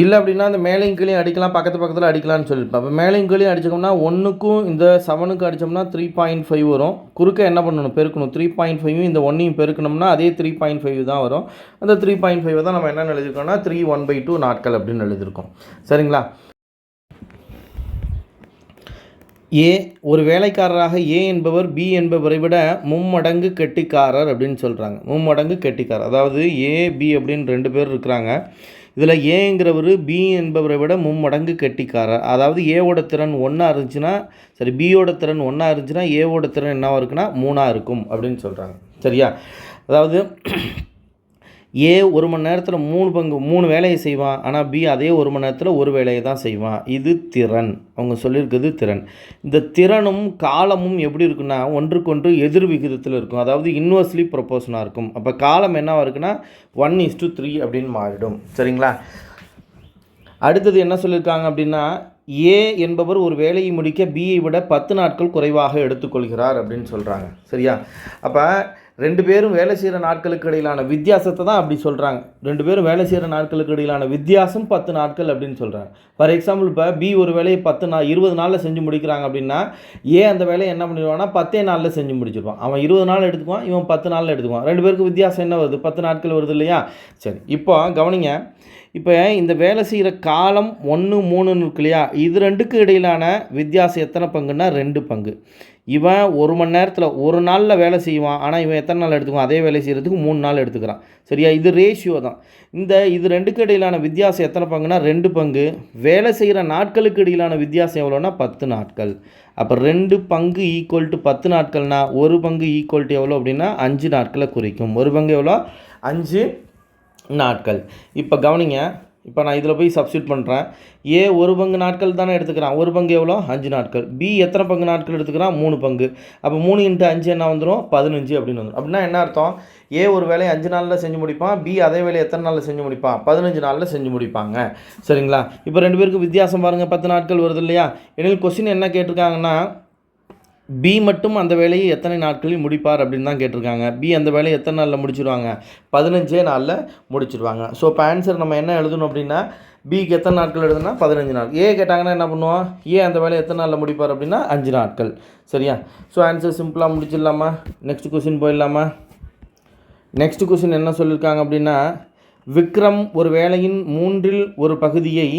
இல்லை அப்படின்னா இந்த மேலையும் கீழையும் அடிக்கலாம், பக்கத்தில் அடிக்கலாம்னு சொல்லியிருப்பேன். அப்போ மேலையும் கீழையும் அடித்தோம்னா 1க்கும் இந்த 7க்கும் அடித்தோம்னா 3.5 வரும். குறுக்க என்ன பண்ணணும், பெருக்கணும். 3.5 இந்த 1ஐயும் பெருக்கணும்னா அதே 3.5 தான் வரும். அந்த 3.5 தான் நம்ம என்ன எழுதியிருக்கோம்னா 3 1/2 நாட்கள் அப்படின்னு எழுதியிருக்கோம். சரிங்களா. ஏ ஒரு வேலைக்காரராக ஏ என்பவர் பி என்பவரை விட மும்மடங்கு கெட்டிக்காரர் அப்படின்னு சொல்கிறாங்க. மும்மடங்கு கெட்டிக்காரர், அதாவது ஏ பி அப்படின்னு 2 பேர் இருக்கிறாங்க. இதில் ஏங்கிறவர் பி என்பவரை விட மும்மடங்கு கெட்டிக்காரர். அதாவது ஏவோட திறன் 1 இருந்துச்சுன்னா, சரி பியோட திறன் 1 இருந்துச்சுன்னா ஏவோட திறன் என்னவாக இருக்குன்னா 3 இருக்கும் அப்படின்னு சொல்கிறாங்க. சரியா. அதாவது ஏ 1 மணி நேரத்தில் 3 வேலையை செய்வான், ஆனால் பி அதே 1 மணி நேரத்தில் ஒரு வேலையை தான் செய்வான். இது திறன். அவங்க சொல்லியிருக்கிறது திறன். இந்த திறனும் காலமும் எப்படி இருக்குன்னா ஒன்றுக்கொன்று எதிர் விகிதத்தில் இருக்கும், அதாவது இன்வெர்ஸ்லி ப்ரொபோஷனாக இருக்கும். அப்போ காலம் என்னவாக இருக்குன்னா 1:3 அப்படின்னு மாறிடும். சரிங்களா. அடுத்தது என்ன சொல்லியிருக்காங்க அப்படின்னா, ஏ என்பவர் ஒரு வேலையை முடிக்க பியை விட 10 நாட்கள் குறைவாக எடுத்துக்கொள்கிறார் அப்படின்னு சொல்கிறாங்க. சரியா. அப்போ 2 பேரும் வேலை செய்கிற நாட்களுக்கு இடையிலான வித்தியாசத்தை தான் அப்படி சொல்கிறாங்க. 2 பேரும் வேலை செய்கிற நாட்களுக்கு இடையிலான வித்தியாசம் 10 நாட்கள் அப்படின்னு சொல்கிறாங்க. ஃபார் எக்ஸாம்பிள் இப்போ பி ஒரு வேலையை 20 நாளில் செஞ்சு முடிக்கிறாங்க அப்படின்னா ஏ அந்த வேலையை என்ன பண்ணிடுவான்னா 10 நாளில் செஞ்சு முடிச்சிருவான். அவன் 20 நாள் எடுத்துக்குவான், இவன் 10 நாளில் எடுத்துக்குவான். 2 பேருக்கு வித்தியாசம் என்ன வருது, 10 நாட்கள் வருது இல்லையா. சரி, இப்போ கவனிங்க. இப்போ இந்த வேலை செய்கிற காலம் 1 3 இருக்கு இல்லையா, இது 2க்கு இடையிலான வித்தியாசம் எத்தனை பங்குன்னா 2 பங்கு. இவன் 1 மணி நேரத்தில் 1 நாளில் வேலை செய்வான், ஆனால் இவன் எத்தனை நாள் எடுத்துக்குவான், அதே வேலை செய்கிறதுக்கு 3 நாள் எடுத்துக்கிறான். சரியா. இது ரேஷியோ தான். இது 2க்கு இடையிலான வித்தியாசம் எத்தனை பங்குனா 2 பங்கு. வேலை செய்கிற நாட்களுக்கு இடையிலான வித்தியாசம் எவ்வளோன்னா 10 நாட்கள். அப்போ 2 பங்கு ஈக்குவல் டு 10 நாட்கள்னா 1 பங்கு ஈக்குவல் டு எவ்வளோ அப்படின்னா 5 நாட்களை குறிக்கும். 1 பங்கு எவ்வளோ, 5 நாட்கள். இப்போ கவனிங்க. இப்போ நான் இதில் போய் சப்ஸ்டியூட் பண்ணுறேன். ஏ 1 பங்கு நாட்கள் தானே எடுத்துக்கிறான், 1 பங்கு எவ்வளோ 5 நாட்கள். பி எத்தனை பங்கு நாட்கள் எடுத்துக்கிறான், 3 பங்கு. அப்போ 3 × 5 என்ன வந்துடும், 15 அப்படின்னு வந்துடும். அப்படின்னா என்ன அர்த்தம், ஏ ஒரு வேலையை 5 நாளில் செஞ்சு முடிப்பான், பி அதே வேலையை எத்தனை நாளில் செஞ்சு முடிப்பான், 15 நாளில் செஞ்சு முடிப்பாங்க. சரிங்களா. இப்போ 2 பேருக்கு வித்தியாசம் பாருங்கள், 10 நாட்கள் வருது இல்லையா. எனில் கொஸ்டின் என்ன கேட்டிருக்காங்கன்னா, பி மட்டும் அந்த வேலையை எத்தனை நாட்களில் முடிப்பார் அப்படின்னு தான் கேட்டிருக்காங்க. பி அந்த வேலையை எத்தனை நாளில் முடிச்சிடுவாங்க? 15 நாளில் முடிச்சிடுவாங்க. ஸோ இப்போ ஆன்சர் நம்ம என்ன எழுதணும் அப்படின்னா, பிக்கு எத்தனை நாட்கள் எழுதுனா 15 நாள். ஏ கேட்டாங்கன்னா என்ன பண்ணுவோம்? ஏ அந்த வேலையை எத்தனை நாளில் முடிப்பார் அப்படின்னா 5 நாட்கள். சரியா? ஸோ ஆன்சர் சிம்பிளாக முடிச்சிடலாமா? நெக்ஸ்ட் கொஸ்டின் போயிடலாமா? நெக்ஸ்ட் கொஸ்டின் என்ன சொல்லியிருக்காங்க அப்படின்னா, விக்ரம் ஒரு வேலையின் மூன்றில் ஒரு பகுதியை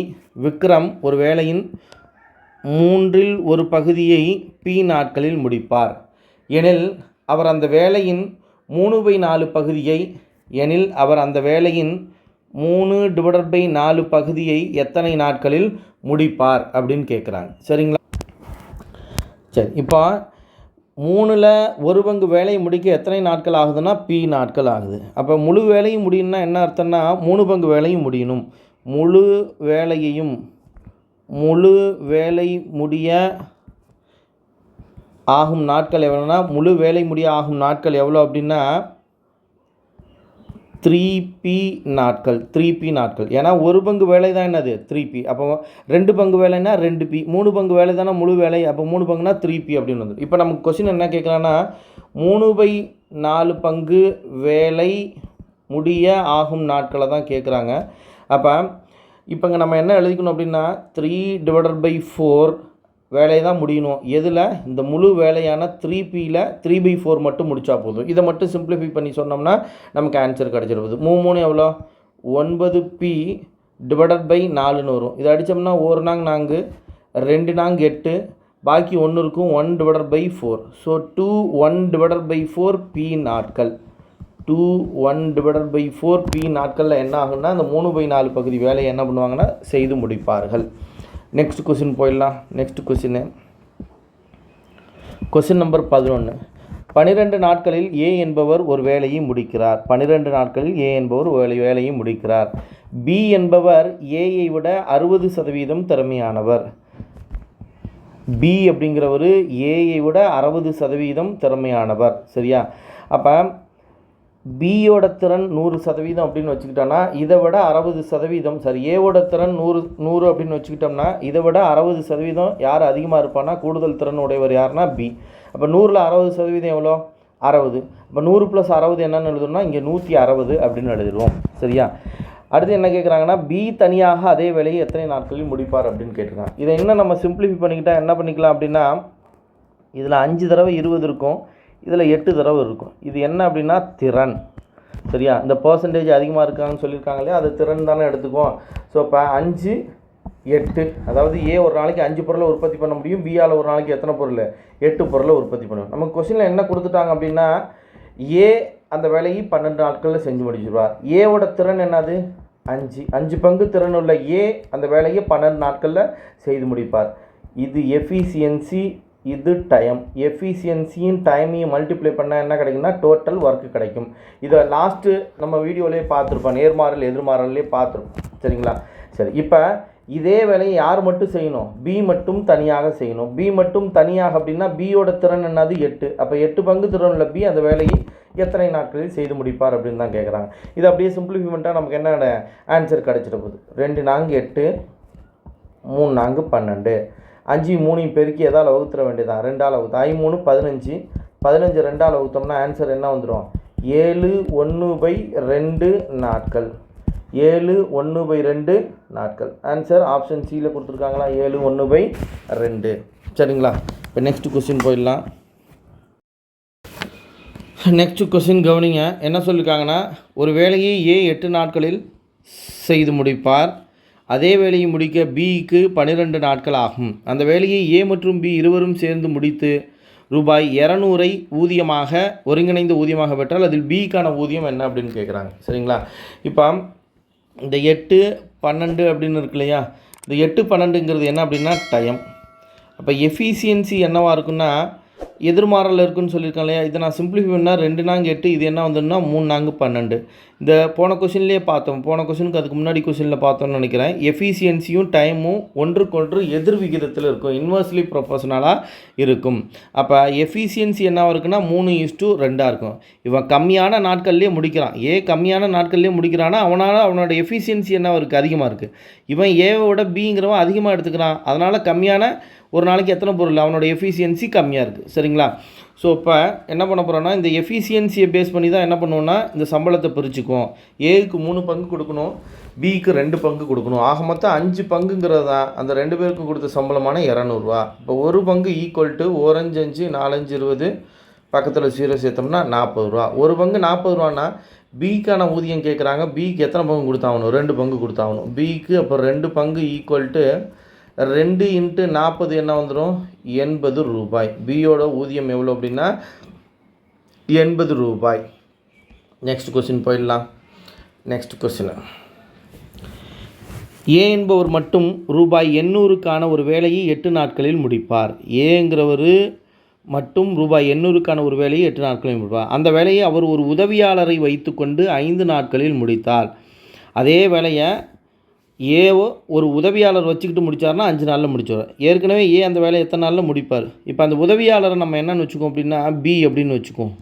பி நாட்களில் முடிப்பார் எனில் அவர் அந்த வேலையின் 3/4 பகுதியை எத்தனை நாட்களில் முடிப்பார் அப்படின்னு கேட்குறாங்க. சரிங்களா? சரி, இப்போ 3ல் 1 வேலை முடிக்க எத்தனை நாட்கள் ஆகுதுன்னா பி நாட்கள் ஆகுது. அப்போ முழு வேலையும் முடியணும்னா என்ன அர்த்தம்னா 3 வேலையும் முடியணும். முழு வேலை முடிய ஆகும் நாட்கள் எவ்வளோனா, முழு வேலை முடிய ஆகும் நாட்கள் எவ்வளோ அப்படின்னா 3p நாட்கள். ஏன்னா 1 வேலை தான் என்னது 3p. அப்போ 2 வேலைன்னா 2p, 3 வேலை தானே முழு வேலை. அப்போ 3 3p அப்படின்னு வந்து. இப்போ நமக்கு கொஸ்டின் என்ன கேட்குறான்னா 3/4 வேலை முடிய ஆகும் நாட்களை தான் கேட்குறாங்க. அப்போ இப்போங்க நம்ம என்ன எழுதிக்கணும் அப்படின்னா 3/4 வேலையை தான் முடியணும். எதில்? இந்த முழு வேலையான 3pயில் 3/4 மட்டும் முடித்தா போதும். இதை மட்டும் சிம்பிளிஃபை பண்ணி சொன்னோம்னா நமக்கு ஆன்சர் கிடச்சிருக்குது. 3 எவ்வளோ? 9p/4ன்னு வரும். இதை அடித்தோம்னா 1 நாங் 4, 2 நாங் 8, பாக்கி 1 இருக்கும் 1/4. ஸோ 2 1/4p நாட்கள். 2 1/4p நாட்களில் என்ன ஆகுன்னா அந்த 3/4 பகுதி வேலையை என்ன பண்ணுவாங்கன்னா செய்து முடிப்பார்கள். நெக்ஸ்ட் கொஸ்டின் போயிடலாம். Next question number 11. 12 நாட்களில் ஏ என்பவர் ஒரு வேலையை முடிக்கிறார். 12 நாட்களில் ஏ என்பவர் வேலையை முடிக்கிறார். பி என்பவர் ஏயை விட 60% திறமையானவர். பி அப்படிங்கிறவர் ஏயை விட 60% திறமையானவர். சரியா? அப்போ பியோட திறன் 100% அப்படின்னு வச்சுக்கிட்டோம்னா இதை விட 60%, சரி, ஏவோட திறன் 100 அப்படின்னு வச்சுக்கிட்டோம்னா இதை விட 60% யார் அதிகமாக இருப்பான்னா கூடுதல் திறன் உடையவர் யாருன்னா பி. அப்போ 100ல் 60% எவ்வளோ? 60. அப்போ 100 + 60 என்னென்னு எழுதணும்னா இங்கே 160 அப்படின்னு எழுதிடுவோம். சரியா? அடுத்து என்ன கேட்குறாங்கன்னா பி தனியாக அதே வேலையை எத்தனை நாட்களில் முடிப்பார் அப்படின்னு கேட்டிருக்காங்க. இதை இன்னும் நம்ம சிம்பிளிஃபை பண்ணிக்கிட்டால் என்ன பண்ணிக்கலாம் அப்படின்னா இதில் 5 தடவை 20 இருக்கும், இதில் 8 தடவை இருக்கும். இது என்ன அப்படின்னா திறன். சரியா? இந்த பர்சன்டேஜ் அதிகமாக இருக்காங்கன்னு சொல்லியிருக்காங்க இல்லையா, அது திறன் தானே எடுத்துக்குவோம். ஸோ இப்போ 5 8, அதாவது ஏ ஒரு நாளைக்கு 5 பொருளை உற்பத்தி பண்ண முடியும். பியால் ஒரு நாளைக்கு எத்தனை பொருள்? 8 பொருளை உற்பத்தி பண்ணுவோம். நமக்கு கொஸ்டினில் என்ன கொடுத்துட்டாங்க அப்படின்னா ஏ அந்த வேலையை 12 நாட்களில் செஞ்சு முடிச்சிடுவார். ஏவோட திறன் என்னது? 5 பங்கு திறன் உள்ள ஏ அந்த வேலையை 12 நாட்களில் செய்து முடிப்பார். இது எஃபிஷியன்சி, இது டைம். எஃபிஷியன்சியும் டைமையும் மல்டிப்ளை பண்ணால் என்ன கிடைக்குன்னா டோட்டல் ஒர்க்கு கிடைக்கும். இதை லாஸ்ட்டு நம்ம வீடியோலேயே பார்த்துருப்போம், நேர்மாறல் எதிர்மாறல்லே பார்த்துருப்போம். சரிங்களா? சரி, இப்போ இதே வேலையை யார் மட்டும் செய்யணும்? பி மட்டும் தனியாக செய்யணும். பி மட்டும் தனியாக அப்படின்னா பியோட திறன் என்னது? 8. அப்போ 8 பங்கு திறன் உள்ள பி அந்த வேலையை எத்தனை நாட்களில் செய்து முடிப்பார் அப்படின்னு தான் கேட்குறாங்க. இது அப்படியே சிம்பிளிஃபை பண்ணிட்டால் நமக்கு என்ன ஆன்சர் கிடச்சிட போகுது? 2 நாங் 8, 3 நாங் 12, 5 3 பெருக்கி எதால் வகுத்துற வேண்டியதான்? 2ஆல் வகுத்து. 5 3 15, 2ஆல் வகுத்தோம்னா ஆன்சர் என்ன வந்துடும்? 7 1/2 நாட்கள். 7 1/2 நாட்கள். ஆன்சர் ஆப்ஷன் சியில் கொடுத்துருக்காங்களா? 7 1/2. சரிங்களா? இப்போ நெக்ஸ்ட் கொஸ்டின் போயிடலாம். நெக்ஸ்ட் கொஸ்டின் கவனிங்க. என்ன சொல்லியிருக்காங்கன்னா ஒரு வேலையை ஏ 8 நாட்களில் செய்து முடிப்பார். அதே வேலையை முடிக்க பிக்கு 12 நாட்கள் ஆகும். அந்த வேலையை ஏ மற்றும் பி இருவரும் சேர்ந்து முடித்து ரூபாய் 200 ஊதியமாக ஒருங்கிணைந்த ஊதியமாக பெற்றால் அதில் பிக்கான ஊதியம் என்ன அப்படின்னு கேட்குறாங்க. சரிங்களா? இப்போ இந்த 8 12 அப்படின்னு இருக்கு இல்லையா, இந்த 8 12ங்கிறது என்ன அப்படின்னா டைம். அப்போ எஃபிஷியன்சி என்னவாக இருக்குன்னா எதிர்மாறல் இருக்குன்னு சொல்லியிருக்கேன் இல்லையா, இதை நான் சிம்பிளிஃபை பண்ணால் 2 நாங் 8, இது என்ன வந்துன்னா 3 நாங் 12. இந்த போன கொஸ்டின்லேயே பார்த்தோம், போன கொஸ்டினுக்கு அதுக்கு முன்னாடி கொஸ்டினில் பார்த்தோம்னு நினைக்கிறேன். எஃபிஷியன்சியும் டைமும் ஒன்றுக்கொன்று எதிர் விகிதத்தில் இருக்கும், இன்வெர்ஸ்லி ப்ரொபோஷனலாக இருக்கும். அப்போ எஃபிஷியன்சி என்னவாக இருக்குன்னா 3:2 இருக்கும். இவன் கம்மியான நாட்கள்லேயே முடிக்கிறான். கம்மியான நாட்கள்லேயே முடிக்கிறான்னா அவனோட எஃபிஷியன்சி என்ன இருக்குது? அதிகமாக இருக்குது. இவன் ஏவோட பிங்கிறவன் அதிகமாக எடுத்துக்கிறான். அதனால் கம்மியான ஒரு நாளைக்கு எத்தனை பொருள், அவனோட எஃபிஷியன்சி கம்மியாக இருக்குது. சரிங்களா? ஸோ இப்போ என்ன பண்ண போகிறோன்னா, இந்த எஃபிஷியன்சியை பேஸ் பண்ணி தான் என்ன பண்ணுவோன்னா இந்த சம்பளத்தை பிரிச்சுக்குவோம். ஏக்கு 3 பங்கு கொடுக்கணும், பிக்கு 2 பங்கு கொடுக்கணும். ஆக மொத்தம் 5 பங்குங்கிறது தான் அந்த 2 பேருக்கும் கொடுத்த சம்பளமான 200 ரூபா. இப்போ ஒரு பங்கு ஈக்குவல் டு 1 5 5 4 5 20, பக்கத்தில் 0 சேர்த்தோம்னா 40 ரூபா. ஒரு பங்கு 40 ரூபான்னா பிக்கான ஊதியம் கேட்குறாங்க. பிக்கு எத்தனை பங்கு கொடுத்தாகணும்? 2 பங்கு கொடுத்தாகணும் பிக்கு. அப்போ 2 பங்கு ஈக்குவல் டு 2 × 40 என்ன வந்துடும்? 80 ரூபாய். பியோட ஊதியம் எவ்வளோ அப்படின்னா 80 ரூபாய். நெக்ஸ்ட் கொஸ்டின் போயிடலாம். நெக்ஸ்ட் கொஸ்டின், ஏ என்பவர் மட்டும் ரூபாய் 800க்கான ஒரு வேலையை 8 நாட்களில் முடிப்பார். ஏங்கிறவர் மட்டும் ரூபாய் 800க்கான ஒரு வேலையை 8 நாட்களில் முடிப்பார். அந்த வேலையை அவர் ஒரு உதவியாளரை வைத்துக்கொண்டு 5 நாட்களில் முடித்தார். அதே வேலையை ஏவோ ஒரு உதவியாளர் வச்சுக்கிட்டு முடித்தார்னா 5 நாளில் முடிச்சிடுவார். ஏற்கனவே ஏ அந்த வேலையை எத்தனை நாளில் முடிப்பார். இப்போ அந்த உதவியாளரை நம்ம என்னென்னு வச்சுக்கோம் அப்படின்னா பி அப்படின்னு வச்சுக்கோம்.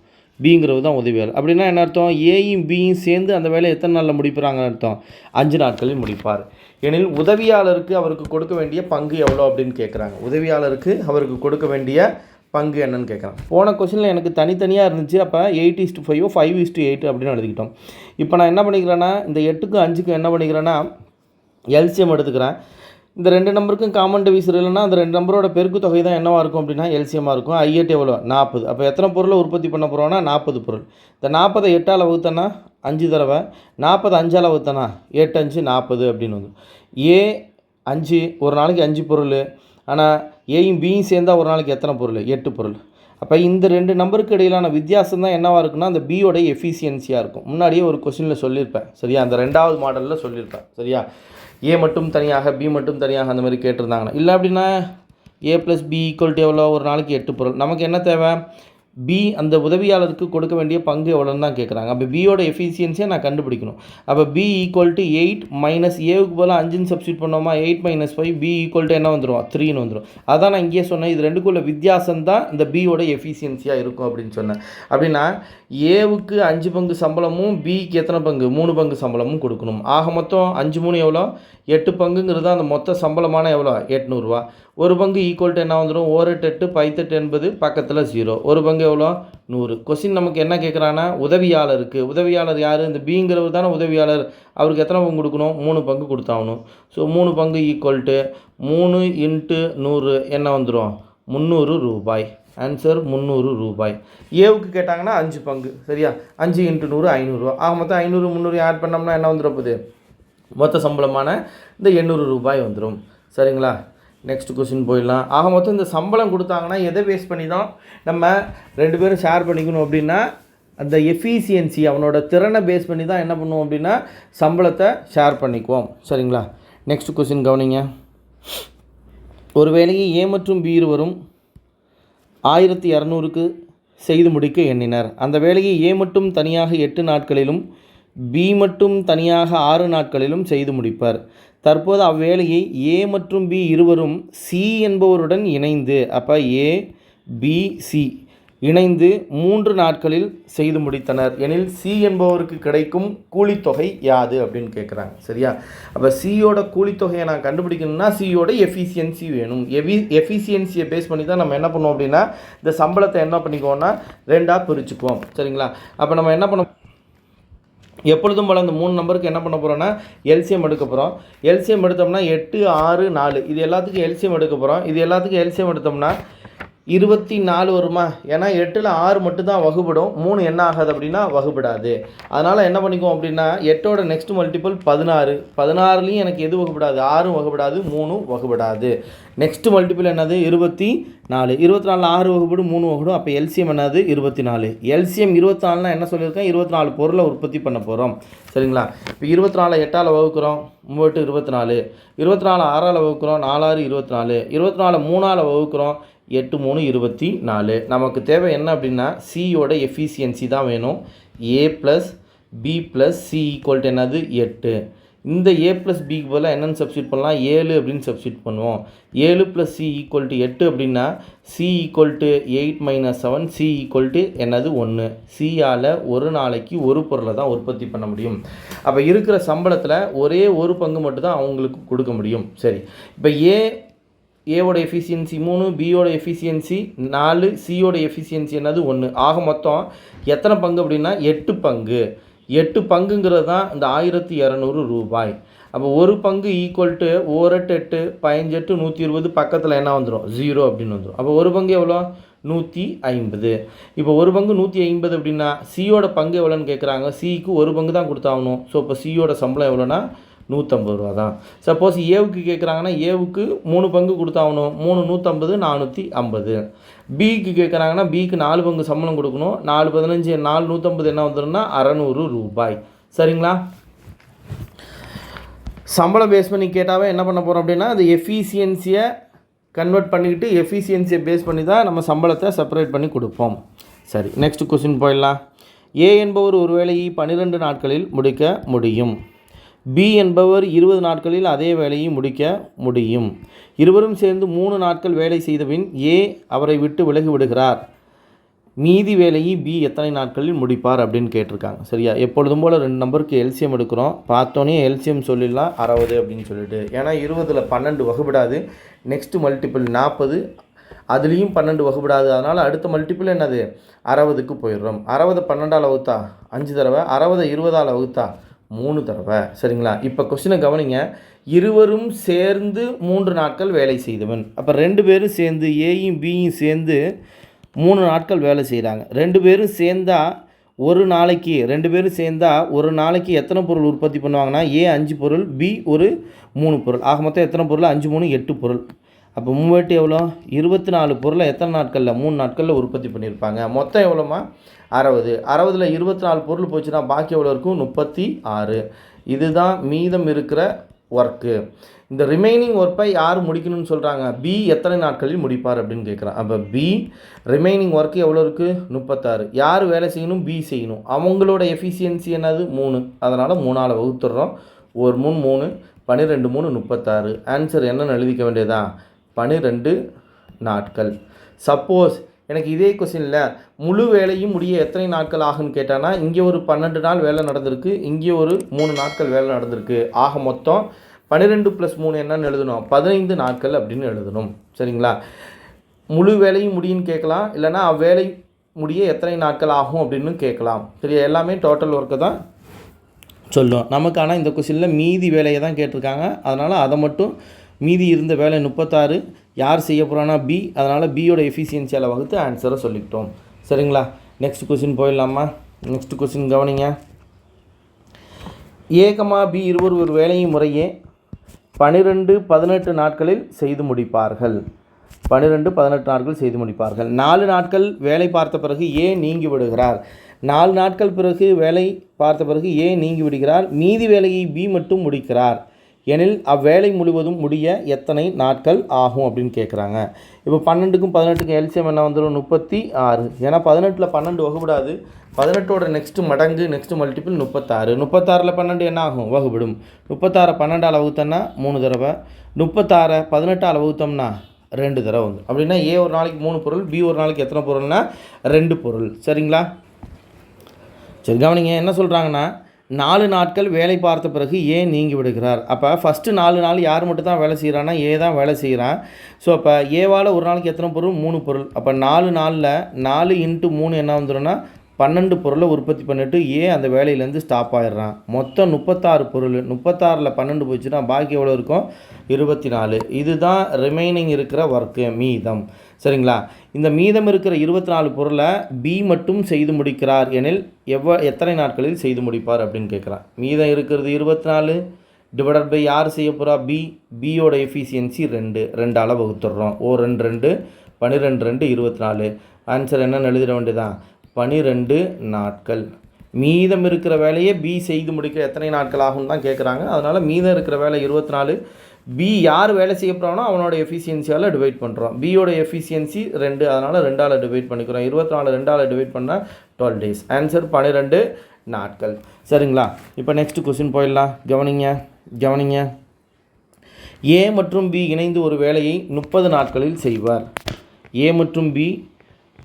பிங்கிறது தான் உதவியாளர். அப்படின்னா என்ன அர்த்தம்? ஏயும் பியும் சேர்ந்து அந்த வேலையை எத்தனை நாளில் முடிப்பாங்கன்னு அர்த்தம்? 5 நாட்களில் முடிப்பார். எனில் உதவியாளருக்கு அவருக்கு கொடுக்க வேண்டிய பங்கு எவ்வளோ அப்படின்னு கேட்குறாங்க. உதவியாளருக்கு அவருக்கு கொடுக்க வேண்டிய பங்கு என்னன்னு கேட்குறாங்க. போன கொஸ்டினில் எனக்கு தனித்தனியாக இருந்துச்சு. அப்போ 8:5 5:8 அப்படின்னு எழுதிக்கிட்டோம். இப்போ நான் என்ன பண்ணிக்கிறேன்னா இந்த 8க்கும் 5க்கும் என்ன பண்ணிக்கிறேன்னா எல்சிஎம் எடுத்துக்கிறேன். இந்த 2 நம்பருக்கும் காமன் டிவிசர் இல்லைன்னா அந்த 2 நம்பரோட பெருக்கு தொகை தான் என்னவாக இருக்கும் அப்படின்னா எல்சிஎம்மாக இருக்கும். ஐ8 எவ்வளோ? 40. அப்போ எத்தனை பொருளை உற்பத்தி பண்ண போகிறோன்னா 40 பொருள். இந்த 40 8ஆல் வகுத்தனா 5 தடவை, 40 5ஆல் வகுத்தனா 8 5 40 அப்படின்னு வந்து ஏ 5 ஒரு நாளைக்கு 5 பொருள். ஆனால் ஏயும் பியும் சேர்ந்தால் ஒரு நாளைக்கு எத்தனை பொருள்? 8 பொருள். அப்போ இந்த 2 நம்பருக்கு இடையிலான வித்தியாசம் தான் என்னவாக இருக்குன்னா அந்த பியோட எஃபிஷியன்சியாக இருக்கும். முன்னாடியே ஒரு கொஸ்டினில் சொல்லியிருப்பேன். சரியா? அந்த 2வது மாடலில் சொல்லியிருப்பேன். சரியா? ஏ மட்டும் தனியாக பி மட்டும் தனியாக அந்த மாதிரி கேட்டிருந்தாங்கன்னா. இல்லை அப்படின்னா ஏ + பி = எவ்வளோ? ஒரு நாளைக்கு 8 பொருள். நமக்கு என்ன தேவை? பி அந்த உதவியாளருக்கு கொடுக்க வேண்டிய பங்கு எவ்வளோன்னு தான் கேட்குறாங்க. அப்போ பியோட எஃபிஷியன்சியை நான் கண்டுபிடிக்கணும். அப்போ பி = 8 மைனஸ் ஏவுக்கு போல் 5ன்னு சப்ஸ்டியூட் பண்ணோமா 8 - 5 பி = என்ன வந்துடும்? 3ன்னு வந்துடும். அதான் நான் இங்கேயே சொன்னேன். இது ரெண்டுக்குள்ள வித்தியாசம் தான் இந்த பியோட எஃபிஷியன்சியாக இருக்கும் அப்படின்னு சொன்னேன். அப்படின்னா ஏவுக்கு 5 பங்கு சம்பளமும் பிக்கு எத்தனை பங்கு? 3 பங்கு சம்பளமும் கொடுக்கணும். ஆக மொத்தம் 5 3 எவ்வளோ? 8 பங்குங்கிறது அந்த மொத்த சம்பளமான எவ்வளோ? 800 ரூபா. ஒரு பங்கு ஈக்குவல் டு என்ன வந்துடும்? 1 8 8 80, பக்கத்தில் 0. ஒரு பங்கு எவ்வளோ? 100. கொஸ்டின் நமக்கு என்ன கேட்குறான்னா உதவியாளருக்கு. உதவியாளர் யார்? இந்த பிங்கிறவர் தானே உதவியாளர். அவருக்கு எத்தனை பங்கு கொடுக்கணும்? 3 பங்கு கொடுத்தாகணும். ஸோ 3 பங்கு ஈக்குவல் டு 3 × 100 என்ன வந்துடும்? 300 ரூபாய். ஆன்சர் 300 ரூபாய். ஏவுக்கு கேட்டாங்கன்னா 5 பங்கு. சரியா? 5 × 100 500 ரூபா. ஆக மொத்தம் 500 300 ஆட் பண்ணோம்னா என்ன வந்துடும்? போகுது மொத்த சம்பளமான இந்த 800 ரூபாய் வந்துடும். சரிங்களா? நெக்ஸ்ட் கொஸ்டின் போயிடலாம். ஆக மொத்தம் இந்த சம்பளம் கொடுத்தாங்கன்னா எதை பேஸ் பண்ணி தான் நம்ம 2 பேரும் ஷேர் பண்ணிக்கணும் அப்படின்னா அந்த எஃபிஷியன்சி அவனோட திறனை பேஸ் பண்ணி தான் என்ன பண்ணுவோம் அப்படின்னா சம்பளத்தை ஷேர் பண்ணிக்குவோம். சரிங்களா? நெக்ஸ்ட் கொஸ்டின் கவனிங்க. ஒரு வேலையை ஏ மற்றும் பி இருவரும் 1200க்கு செய்து முடிக்க எண்ணினர். அந்த வேலையை ஏ மட்டும் தனியாக 8 நாட்களிலும் பி மட்டும் தனியாக 6 நாட்களிலும் செய்து முடிப்பர். தற்போது அவ்வேலையை ஏ மற்றும் பி இருவரும் சி என்பவருடன் இணைந்து, அப்போ ஏ பி சி இணைந்து 3 நாட்களில் செய்து முடித்தனர் எனில் சி என்பவருக்கு கிடைக்கும் கூலித்தொகை யாது அப்படின்னு கேட்குறாங்க. சரியா? அப்போ சியோட கூலித்தொகையை நான் கண்டுபிடிக்கணும்னா சியோட எஃபிஷியன்சி வேணும். எஃபிஷியன்சியை பேஸ் பண்ணி தான் நம்ம என்ன பண்ணுவோம் அப்படின்னா இந்த சம்பளத்தை என்ன பண்ணிக்குவோம்னா 2ஆக பிரிச்சுக்குவோம். சரிங்களா? அப்போ நம்ம என்ன பண்ண எப்பொழுதும் போல் அந்த 3 நம்பருக்கு என்ன பண்ண போகிறோன்னா எல்சிஎம் எடுக்க போகிறோம். எல்சிஎம் எடுத்தோம்னா 8 6 4 இது எல்லாத்துக்கும் எல்சிஎம் எடுக்க போகிறோம். இது எல்லாத்துக்கும் எல்சிஎம் எடுத்தோம்னா 24 வருமா? ஏன்னா 8ல் 6 மட்டும் தான் வகுப்படும். 3 என்ன ஆகாது அப்படின்னா வகுப்படாது. அதனால் என்ன பண்ணிக்குவோம் அப்படின்னா 8ஓட நெக்ஸ்ட் மல்டிபிள் 16. 16லையும் எனக்கு எது வகுப்படாது? 6 வகுப்படாது, 3 வகுப்படாது. நெக்ஸ்ட் மல்டிபிள் என்னது? 24. 24 6 வகுப்படும், 3 வகுப்படும். அப்போ எல்சிஎம் என்னது? 24. எல்சிஎம் 24னா என்ன சொல்லியிருக்கேன்? 24 பொருளை உற்பத்தி பண்ண போகிறோம். சரிங்களா? இப்போ 24 8ஆல் வகுக்கிறோம், 3 24. 24 6ஆல் வகுக்கிறோம், 4 6 24. 24 3ஆல் வகுக்கிறோம், 8 3 24. நமக்கு தேவை என்ன அப்படின்னா சியோட எஃபிஷியன்சி தான் வேணும். ஏ + பி + சி = என்னது? 8. இந்த ஏ + பிக்கு பதிலாக என்னென்னு சப்ஸ்டியூட் பண்ணலாம்? 7 அப்படின்னு சப்ஸ்டியூட் பண்ணுவோம். 7 + சி = 8 அப்படின்னா சி = 8 - 7 சி = என்னது? 1. சியால் ஒரு நாளைக்கு ஒரு பொருளை தான் உற்பத்தி பண்ண முடியும். அப்போ இருக்கிற சம்பளத்தில் ஒரே ஒரு பங்கு மட்டும் தான் அவங்களுக்கு கொடுக்க முடியும். சரி, இப்போ ஏ ஏவோட எஃபிஷியன்சி 3, பியோட எஃபிஷியன்சி 4, சியோட எஃபிஷியன்சி என்னது 1. ஆக மொத்தம் எத்தனை பங்கு அப்படின்னா 8 பங்கு. 8 பங்குங்கிறது தான் இந்த 1200 ரூபாய். அப்போ ஒரு பங்கு ஈக்குவல் டு 1 8 8 15 120 பக்கத்தில் என்ன வந்துடும் 0 அப்படின்னு வந்துடும். அப்போ ஒரு பங்கு எவ்வளோ 150. இப்போ ஒரு பங்கு 150 அப்படின்னா சியோட பங்கு எவ்வளோன்னு கேட்குறாங்க. சிக்கு ஒரு பங்கு தான் கொடுத்தாகணும். ஸோ இப்போ சியோட சம்பளம் எவ்வளோன்னா 150 ரூபா தான். சப்போஸ் ஏவுக்கு கேட்குறாங்கன்னா ஏவுக்கு 3 பங்கு கொடுத்தாகணும். 3 150 450. பிக்கு கேட்குறாங்கன்னா பிக்கு 4 பங்கு சம்பளம் கொடுக்கணும். 4 15 4 150 என்ன வந்துடும்னா 600 ரூபாய். சரிங்களா? சம்பளம் பேஸ் பண்ணி கேட்டாவே என்ன பண்ண போகிறோம் அப்படின்னா அது எஃபிஷியன்சியை கன்வெர்ட் பண்ணிக்கிட்டு எஃபிஷியன்சியை பேஸ் பண்ணி தான் நம்ம சம்பளத்தை செப்பரேட் பண்ணி கொடுப்போம். சரி, நெக்ஸ்ட் கொஸ்டின் போயிடலாம். ஏ என்பவர் ஒரு வேலையை 12 நாட்களில் முடிக்க முடியும். பி என்பவர் 20 நாட்களில் அதே வேலையை முடிக்க முடியும். இருவரும் சேர்ந்து 3 நாட்கள் வேலை செய்தபின் ஏ அவரை விட்டு விலகி விடுகிறார். மீதி வேலையை பி எத்தனை நாட்களில் முடிப்பார் அப்படின்னு கேட்டிருக்காங்க. சரியா? எப்பொழுதும் போல் 2 நம்பருக்கு எல்சிஎம் எடுக்கிறோம். பார்த்தோன்னே எல்சிஎம் சொல்லிடலாம் 60 அப்படின்னு சொல்லிட்டு. ஏன்னா 20ல் 12 வகுப்படாது. நெக்ஸ்ட்டு மல்டிபிள் 40, அதுலேயும் 12 வகுப்படாது. அதனால் அடுத்த மல்டிபிள் என்னது 60க்கு போயிடுறோம். 60 12ஆல் வகுத்தா 5 தடவை, 60 20ஆல் வகுத்தா 3 தடவை. சரிங்களா? இப்போ கொஸ்டினை கவனிங்க. இருவரும் சேர்ந்து 3 நாட்கள் வேலை செய்தவன். அப்போ 2 பேரும் சேர்ந்து ஏயும் பியும் சேர்ந்து 3 நாட்கள் வேலை செய்கிறாங்க. 2 பேரும் சேர்ந்தால் ஒரு நாளைக்கு எத்தனை பொருள் உற்பத்தி பண்ணுவாங்கன்னா ஏ 5 பொருள், பி ஒரு 3 பொருள். ஆக மொத்தம் எத்தனை பொருள் 5 3 8 பொருள். அப்போ 3 எவ்வளோ 24 பொருளை எத்தனை நாட்களில் 3 நாட்களில் உற்பத்தி பண்ணியிருப்பாங்க. மொத்தம் எவ்வளோமா 60. 60ல் 24 பொருள் போச்சுன்னா பாக்கி எவ்வளோ இருக்கும் 36. இதுதான் மீதம் இருக்கிற ஒர்க்கு. இந்த ரிமைனிங் ஒர்க்கை யார் முடிக்கணும்னு சொல்கிறாங்க. பி எத்தனை நாட்களில் முடிப்பார் அப்படின்னு கேட்குறான். அப்போ பி ரிமைனிங் ஒர்க்கு எவ்வளோ இருக்குது 36. யார் வேலை செய்யணும் பி செய்யணும். அவங்களோட எஃபிஷியன்சி என்னது 3. அதனால் 3ஆல் வகுத்துடுறோம். 1 3 3 12 3 36. ஆன்சர் என்னன்னு எழுதிக்க வேண்டியதான் 12 நாட்கள். சப்போஸ் எனக்கு இதே கொஸ்டினில் முழு வேலையும் முடிய எத்தனை நாட்கள் ஆகுன்னு கேட்டானா இங்கே ஒரு 12 நாள் வேலை நடந்திருக்கு, இங்கே ஒரு 3 நாட்கள் வேலை நடந்திருக்கு. ஆக மொத்தம் 12 + 3 என்னன்னு எழுதணும் 15 நாட்கள் அப்படின்னு எழுதணும். சரிங்களா? முழு வேலையும் முடியும்னு கேட்கலாம், இல்லைனா அவ்வேலை முடிய எத்தனை நாட்கள் ஆகும் அப்படின்னு கேட்கலாம். சரியா? எல்லாமே டோட்டல் ஒர்க்கு தான் சொல்லும் நமக்கு. ஆனால் இந்த கொஸ்டினில் மீதி வேலையை தான் கேட்டிருக்காங்க. அதனால் அதை மட்டும் மீதி இருந்த வேலை 36 யார் செய்ய போகிறான்னா பி. அதனால் பியோட எஃபிஷியன்சியால் வகுத்து ஆன்சரை சொல்லிக்கிட்டோம். சரிங்களா? நெக்ஸ்ட் கொஸ்டின் போயிடலாமா? நெக்ஸ்ட் கொஸ்டின் கவனிங்க. ஏ பி இருவர் ஒரு வேலையை முறையே 12 18 நாட்களில் செய்து முடிப்பார்கள். 12 18 நாட்கள் செய்து முடிப்பார்கள். 4 நாட்கள் வேலை பார்த்த பிறகு ஏ நீங்கி விடுகிறார். 4 நாட்கள் பிறகு வேலை பார்த்த பிறகு ஏ நீங்கி விடுகிறார். மீதி வேலையை பி மட்டும் முடிக்கிறார் எனில் அவ்வேலை முழுவதும் முடிய எத்தனை நாட்கள் ஆகும் அப்படின்னு கேட்குறாங்க. இப்போ 12க்கும் 18க்கும் எல்சிஎம் என்ன வந்துடும் 36. ஏன்னா 18ல் 12 வகுப்படாது. 18ஓட நெக்ஸ்ட்டு மடங்கு நெக்ஸ்ட்டு மல்டிபிள் 36. 36ல் 12 என்ன ஆகும் வகுப்படும். 36 12ஆல் வகுத்தோம்னா 3 தடவை, 36 18ஆல் வகுத்தோம்னா 2 தடவை வந்து. அப்படின்னா ஏ ஒரு நாளைக்கு 3 பொருள், பி ஒரு நாளைக்கு எத்தனை பொருள்னா 2 பொருள். சரிங்களா? சரி, கவனிங்க. என்ன சொல்கிறாங்கன்னா 4 நாட்கள் வேலை பார்த்த பிறகு ஏ நீங்கி விடுகிறார். அப்போ ஃபஸ்ட்டு 4 நாள் யார் மட்டும் தான் வேலை செய்கிறான்னா ஏ தான் வேலை செய்கிறான். ஸோ அப்போ ஏவால் ஒரு நாளைக்கு எத்தனை பொருள் 3 பொருள். அப்போ 4 நாளில் 4 × 3 என்ன வந்துடும்னா 12 பொருளை உற்பத்தி பண்ணிவிட்டு ஏ அந்த வேலையிலேருந்து ஸ்டாப் ஆகிடுறான். மொத்தம் 36 பொருள். 36ல் 12 போச்சுன்னா பாக்கி எவ்வளோ இருக்கும் 24. இதுதான் ரிமைனிங் இருக்கிற ஒர்க்கு மீதம். சரிங்களா? இந்த மீதம் இருக்கிற 24 பொருளை பி மட்டும் செய்து முடிக்கிறார் எனில் எத்தனை நாட்களில் செய்து முடிப்பார் அப்படின்னு கேட்குறான். மீதம் இருக்கிறது 24 டிவைடட் பை யார் செய்ய போகிறா பி. பியோட எஃபிஷியன்சி 2ஆல் வகுத்துடுறோம். 2 2 12 2 24. ஆன்சர் என்னன்னு எழுதிட வேண்டியதான் 12 நாட்கள். மீதம் இருக்கிற வேலையை பி செய்து முடிக்க எத்தனை நாட்கள் ஆகும் தான் கேட்குறாங்க. அதனால் மீதம் இருக்கிற வேலை 24. பி யார் வேலை செய்ய போகிறானோ அவனோட எஃபிஷியன்சியால் டிவைட் பண்ணுறோம். பியோட எஃபிஷியன்சி 2, அதனால் 2ஆல் டிவைட் பண்ணிக்கிறோம். 24 2ஆல் டிவைட் பண்ணால் 12 days. ஆன்சர் 12 நாட்கள். சரிங்களா? இப்போ நெக்ஸ்ட் கொஸ்டின் போயிடலாம். கவனிங்க. ஏ மற்றும் பி இணைந்து ஒரு வேலையை 30 நாட்களில் செய்வார். ஏ மற்றும் பி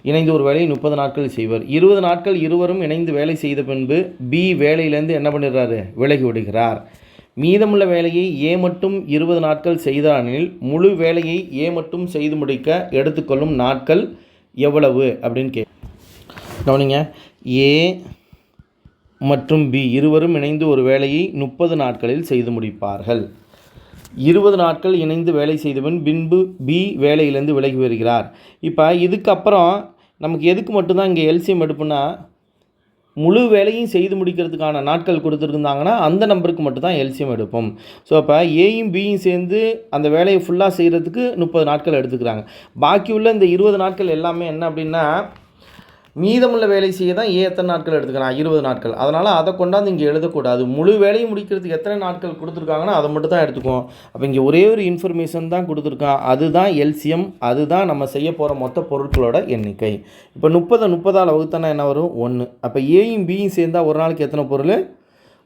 இணைந்து ஒரு வேலையை 30 நாட்களில் செய்வார். 20 நாட்கள் இருவரும் இணைந்து வேலை செய்த பின்பு பி வேலையிலேருந்து என்ன பண்ணிடுறாரு விலகி விடுகிறார். மீதமுள்ள வேலையை ஏ மட்டும் 20 நாட்கள் செய்தானில் முழு வேலையை ஏ மட்டும் செய்து முடிக்க எடுத்துக்கொள்ளும் நாட்கள் எவ்வளவு அப்படின்னு கவனிங்க. ஏ மற்றும் பி இருவரும் இணைந்து ஒரு வேலையை 30 நாட்களில் செய்து முடிப்பார்கள். 20 நாட்கள் இணைந்து வேலை செய்தவன் பின்பு பி வேலையிலேருந்து விலகி வருகிறார். இப்போ இதுக்கப்புறம் நமக்கு எதுக்கு மட்டும்தான் இங்கே எல்சிஎம் எடுப்புன்னா, முழு வேலையும் செய்து முடிக்கிறதுக்கான நாட்கள் கொடுத்துருந்தாங்கன்னா அந்த நம்பருக்கு மட்டும்தான் எல்சிஎம் எடுப்போம். ஸோ அப்போ ஏயும் பியும் சேர்ந்து அந்த வேலையை ஃபுல்லாக செய்கிறதுக்கு 30 நாட்கள் எடுத்துக்கிறாங்க. பாக்கி உள்ள இந்த 20 நாட்கள் எல்லாமே என்ன அப்படின்னா, மீதமுள்ள வேலை செய்ய தான் ஏ எத்தனை நாட்கள் எடுத்துக்கிறான், 20 நாட்கள். அதனால் அதை கொண்டாந்து இங்கே எழுதக்கூடாது. முழு வேலையை முடிக்கிறதுக்கு எத்தனை நாட்கள் கொடுத்துருக்காங்கன்னா அதை மட்டும் தான் எடுத்துக்குவோம். அப்போ இங்கே ஒரே ஒரு இன்ஃபர்மேஷன் தான் கொடுத்துருக்கான், அதுதான் எல்சிஎம், அதுதான் நம்ம செய்ய போகிற மொத்த பொருட்களோட எண்ணிக்கை. இப்போ 30 வகுத்தானா என்ன வரும், 1. அப்போ ஏயும் பியும் சேர்ந்தால் ஒரு நாளைக்கு எத்தனை பொருள்,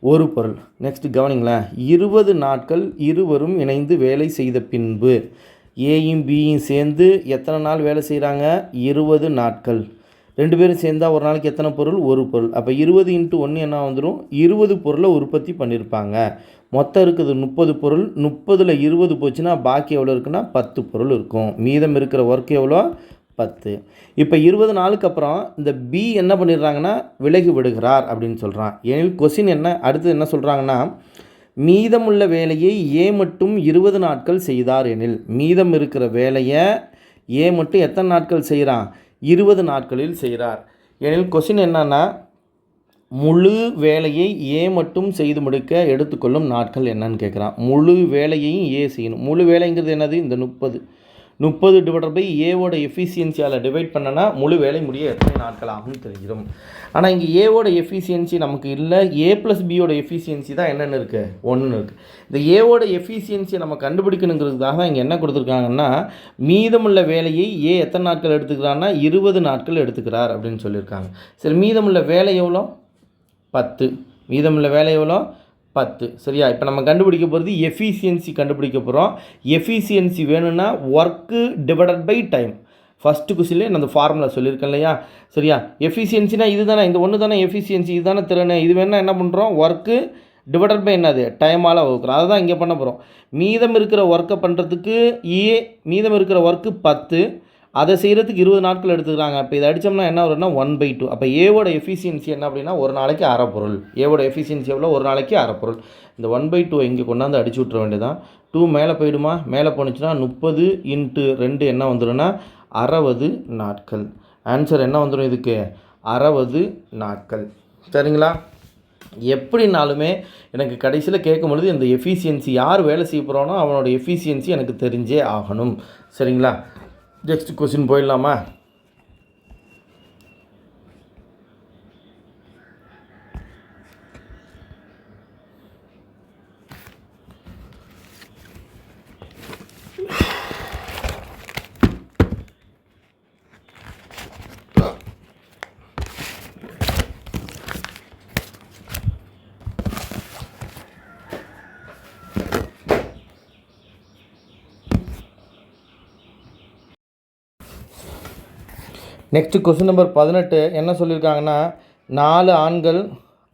ஒரு பொருள். நெக்ஸ்ட் கவனிங்களேன், 20 நாட்கள் இருவரும் இணைந்து வேலை செய்த பின்பு ஏயும் பியும் சேர்ந்து எத்தனை நாள் வேலை செய்கிறாங்க, 20 நாட்கள். 2 பேரும் சேர்ந்தால் ஒரு நாளைக்கு எத்தனை பொருள், ஒரு பொருள். அப்போ 20 × 1 என்ன வந்துடும், 20 பொருளை உற்பத்தி பண்ணியிருப்பாங்க. மொத்தம் இருக்குது 30 பொருள். 30ல் 20 போச்சுன்னா பாக்கி எவ்வளோ இருக்குன்னா 10 பொருள் இருக்கும். மீதம் இருக்கிற ஒர்க் எவ்வளோ, 10. இப்போ 20 நாளுக்கு அப்புறம் இந்த பி என்ன பண்ணிடுறாங்கன்னா விலகி விடுகிறார் அப்படின்னு சொல்கிறான். ஏனில் கொஸ்டின் என்ன அடுத்து என்ன சொல்கிறாங்கன்னா, மீதமுள்ள வேலையை ஏ மட்டும் 20 நாட்கள் செய்தார் எனில், மீதம் இருக்கிற வேலையை ஏ மட்டும் எத்தனை நாட்கள் செய்கிறான், 20 நாட்களில் செய்கிறார் எனில் கொஸ்டின் என்னன்னா, முழு வேலையை ஏ மட்டும் செய்து முடிக்க எடுத்துக்கொள்ளும் நாட்கள் என்னன்னு கேட்குறான். முழு வேலையையும் ஏ செய்யணும். முழு வேலைங்கிறது என்னது, இந்த 30 டிவைடட் பை ஏவோட எஃபிஷியன்சியால் டிவைட் பண்ணனா முழு வேலை முடிய எத்தனை நாட்கள் ஆகும்னு தெரிஞ்சிடும். ஆனால் இங்கே ஏவோட எஃபிஷியன்சி நமக்கு இல்லை, ஏ ப்ளஸ் பியோட எஃபிஷியன்சி தான் என்னென்னு இருக்குது, 1 இருக்குது. இந்த ஏவோட எஃபிஷியன்சியை நம்ம கண்டுபிடிக்கணுங்கிறதுக்காக தான் இங்கே என்ன கொடுத்துருக்காங்கன்னா, மீதமுள்ள வேலையை ஏ எத்தனை நாட்கள் எடுத்துக்கிறான்னா 20 நாட்கள் எடுத்துக்கிறார் அப்படின்னு சொல்லியிருக்காங்க. சரி, மீதமுள்ள வேலை எவ்வளோ, 10. மீதமுள்ள வேலை எவ்வளோ, 10. சரியா, இப்போ நம்ம கண்டுபிடிக்க போகிறது எஃபிஷியன்சி கண்டுபிடிக்க போகிறோம். எஃபிஷியன்சி வேணும்னா work divided by time. First கொஸ்டின்லேயே நான் அந்த ஃபார்முலா சொல்லியிருக்கேன் இல்லையா. சரியா, எஃபிஷியன்சினா இது தானே, இந்த ஒன்று தானே எஃபிஷியன்சி, இது தானே திறன். இது வேணால் என்ன பண்ணுறோம், ஒர்க்கு டிவைடட் பை என்னது, டைமால் வகுக்கிறோம். அதை தான் இங்கே பண்ண போகிறோம். மீதம் இருக்கிற ஒர்க்கை பண்ணுறதுக்கு மீதம் இருக்கிற ஒர்க்கு 10, அதை செய்கிறதுக்கு 20 நாட்கள் எடுத்துக்கிறாங்க. அப்போ இதை அடித்தோம்னா என்ன வரும்னா 1/2. அப்போ ஏவோட எஃபிஷியன்சி என்ன அப்படின்னா ஒரு நாளைக்கு அரை பொருள். ஏவோட எஃபிஷியன்சி எவ்வளோ, ஒரு நாளைக்கு அரை பொருள். இந்த 1/2 இங்கே கொண்டாந்து அடிச்சு விட்ற வேண்டியதான். 2 மேலே போயிடுமா, மேலே போணுச்சுன்னா 30 × 2 என்ன வந்துடும்னா 60 நாட்கள். ஆன்சர் என்ன வந்துடும் இதுக்கு, 60 நாட்கள். சரிங்களா, எப்படினாலுமே எனக்கு கடைசியில் கேட்கும்பொழுது இந்த எஃபிஷியன்சி யார் வேலை செய்ய போகிறானோ அவனோட எஃபிஷியன்சி எனக்கு தெரிஞ்சே ஆகணும். சரிங்களா, நெக்ஸ்ட் கொஸ்டின் போயிடலாமா. நெக்ஸ்ட்டு கொஸ்டின் நம்பர் 18 என்ன சொல்லியிருக்காங்கன்னா, 4 ஆண்கள்